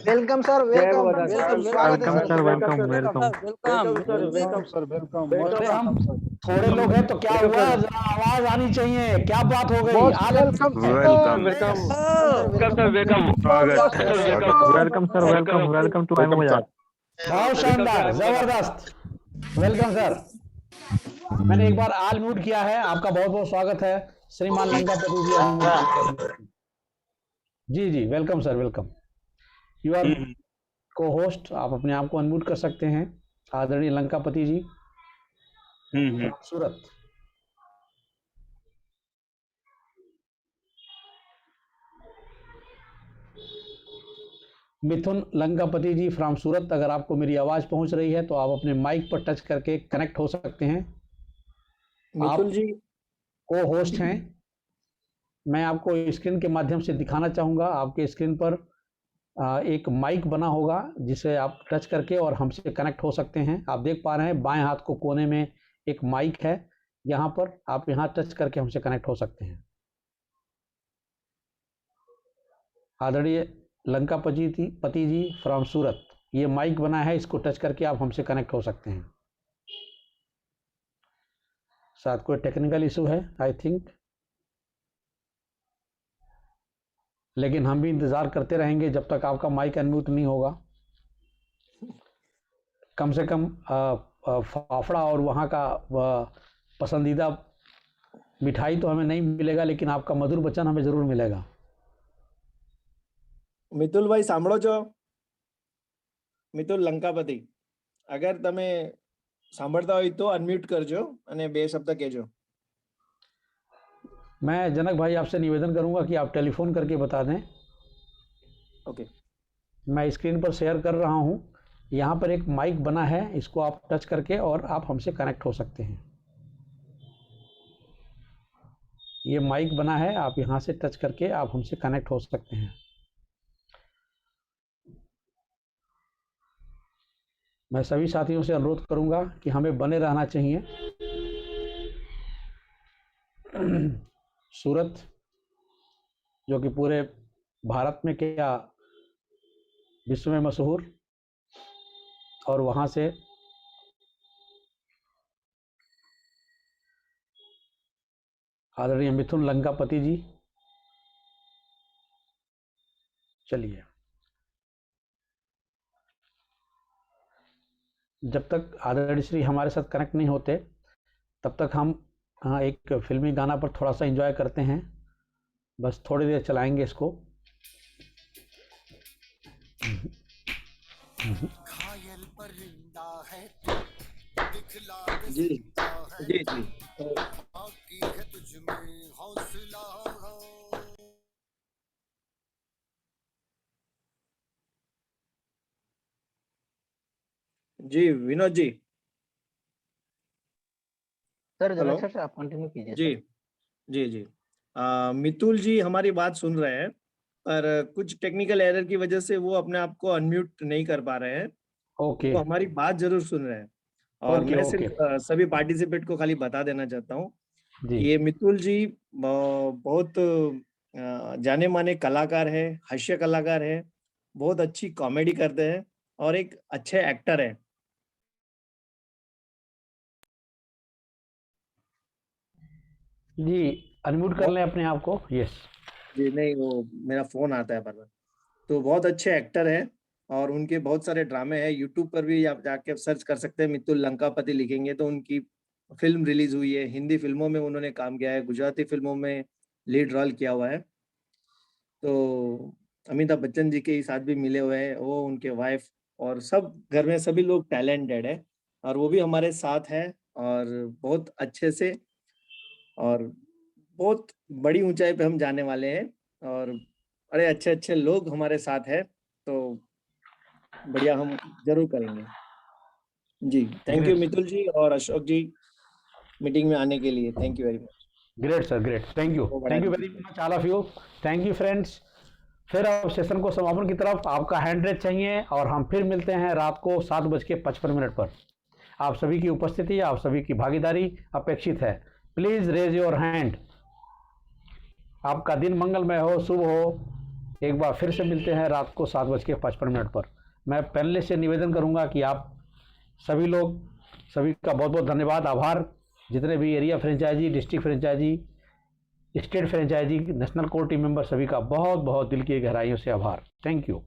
Welcome sir, welcome sir, welcome. हम थोड़े लोग हैं तो क्या हुआ, आवाज आनी चाहिए, क्या बात हो गई? वेलकम टू आईएमओ बाजार। बहुत शानदार, जबरदस्त, वेलकम सर। मैंने एक बार ऑल म्यूट किया है। आपका बहुत बहुत स्वागत है श्रीमान लंकापति जी। जी welcome sir, welcome. You are co-host, आप अपने आप को अनम्यूट कर सकते हैं। आदरणीय लंकापति जी, सूरत। मिथुन लंकापति जी फ्रॉम सूरत, अगर आपको मेरी आवाज पहुंच रही है तो आप अपने माइक पर टच करके कनेक्ट हो सकते हैं। मिथुन जी को होस्ट हैं। मैं आपको स्क्रीन के माध्यम से दिखाना चाहूंगा। आपके स्क्रीन पर एक माइक बना होगा जिसे आप टच करके और हमसे कनेक्ट हो सकते हैं। आप देख पा रहे हैं बाएं हाथ को कोने में एक माइक है, यहाँ पर आप यहाँ टच करके हमसे कनेक्ट हो सकते हैं। आदरणीय लंकापति जी फ्रॉम सूरत, ये माइक बना है, इसको टच करके आप हमसे कनेक्ट हो सकते हैं। शायद कोई टेक्निकल इशू है आई थिंक, लेकिन हम भी इंतजार करते रहेंगे जब तक आपका माइक अनम्यूट नहीं होगा। कम से कम फाफड़ा और वहाँ का पसंदीदा मिठाई तो हमें नहीं मिलेगा, लेकिन आपका मधुर वचन हमें जरूर मिलेगा। મિતુલ ભાઈ સાંભળો છો? મિતુલ લંકાપતિ, અગર તમે સાંભળતા હોય તો અનમ્યુટ કરજો અને 2 શબ્દ કહેજો। मैं जनक भाई आपसे निवेदन करूंगा कि आप टेलीफोन करके बता दें। ओके। मैं स्क्रीन पर शेयर कर रहा हूं, यहाँ पर एक माइक बना है, इसको आप टच करके और आप हमसे कनेक्ट हो सकते हैं। ये माइक बना है, आप यहाँ से टच करके आप हमसे कनेक्ट हो सकते हैं। मैं सभी साथियों से अनुरोध करूंगा कि हमें बने रहना चाहिए। सूरत जो कि पूरे भारत में क्या विश्व में मशहूर, और वहाँ से आदरणीय मिथुन लंकापति जी। चलिए, जब तक आदरणीय श्री हमारे साथ कनेक्ट नहीं होते तब तक हम एक फिल्मी गाना पर थोड़ा सा एंजॉय करते हैं। बस थोड़ी देर चलाएंगे इसको। जी जी जी। जी Vinod ji. Sir hello. Janak sir आप कंटिन्यू कीजिए। जी जी जी। मितुल जी हमारी बात सुन रहे हैं, पर कुछ टेक्निकल एरर की वजह से वो अपने आप को अनम्यूट नहीं कर पा रहे हैं। ओके वो हमारी बात जरूर सुन रहे हैं, और ओके मैं ओके सिर्फ सभी पार्टिसिपेंट को खाली बता देना चाहता हूँ जी। कि ये मितुल जी बहुत जाने माने कलाकार है, हास्य कलाकार है, बहुत अच्छी कॉमेडी करते हैं और एक अच्छे एक्टर है। जी अनम्यूट कर लें अपने आप को। यस जी नहीं, वो मेरा फोन आता है बार-बार। तो बहुत अच्छे एक्टर हैं और उनके बहुत सारे ड्रामे हैं, यूट्यूब पर भी आप जाके सर्च कर सकते हैं। मितुल लंकापति लिखेंगे तो उनकी फिल्म रिलीज हुई है, हिंदी फिल्मों में उन्होंने काम किया है, गुजराती फिल्मों में लीड रोल किया हुआ है। तो अमिताभ बच्चन जी के साथ भी मिले हुए हैं वो, उनके वाइफ, और सब घर में सभी लोग टैलेंटेड है और वो भी हमारे साथ है और बहुत अच्छे से, और बहुत बड़ी ऊंचाई पे हम जाने वाले हैं और बड़े अच्छे अच्छे लोग हमारे साथ है, तो बढ़िया हम जरूर करेंगे। जी थैंक यू मितुल जी और अशोक जी मीटिंग में आने के लिए। Thank you very much. Great sir, great. Thank you very much all of you. Thank you friends. फिर अब सेशन को समापन की तरफ आपका हैंड रेज चाहिए और हम फिर मिलते हैं रात को 7:55 पर। आप सभी की उपस्थिति, आप सभी की भागीदारी अपेक्षित है। Please raise your hand. आपका दिन मंगलमय हो, शुभ हो। एक बार फिर से मिलते हैं रात को 7:55 पर। मैं पैनलिस्ट से निवेदन करूंगा कि आप सभी लोग, सभी का बहुत बहुत धन्यवाद, आभार। जितने भी area franchise, district franchise, state franchisee, national core team member, सभी का बहुत बहुत दिल की गहराइयों से आभार। Thank you.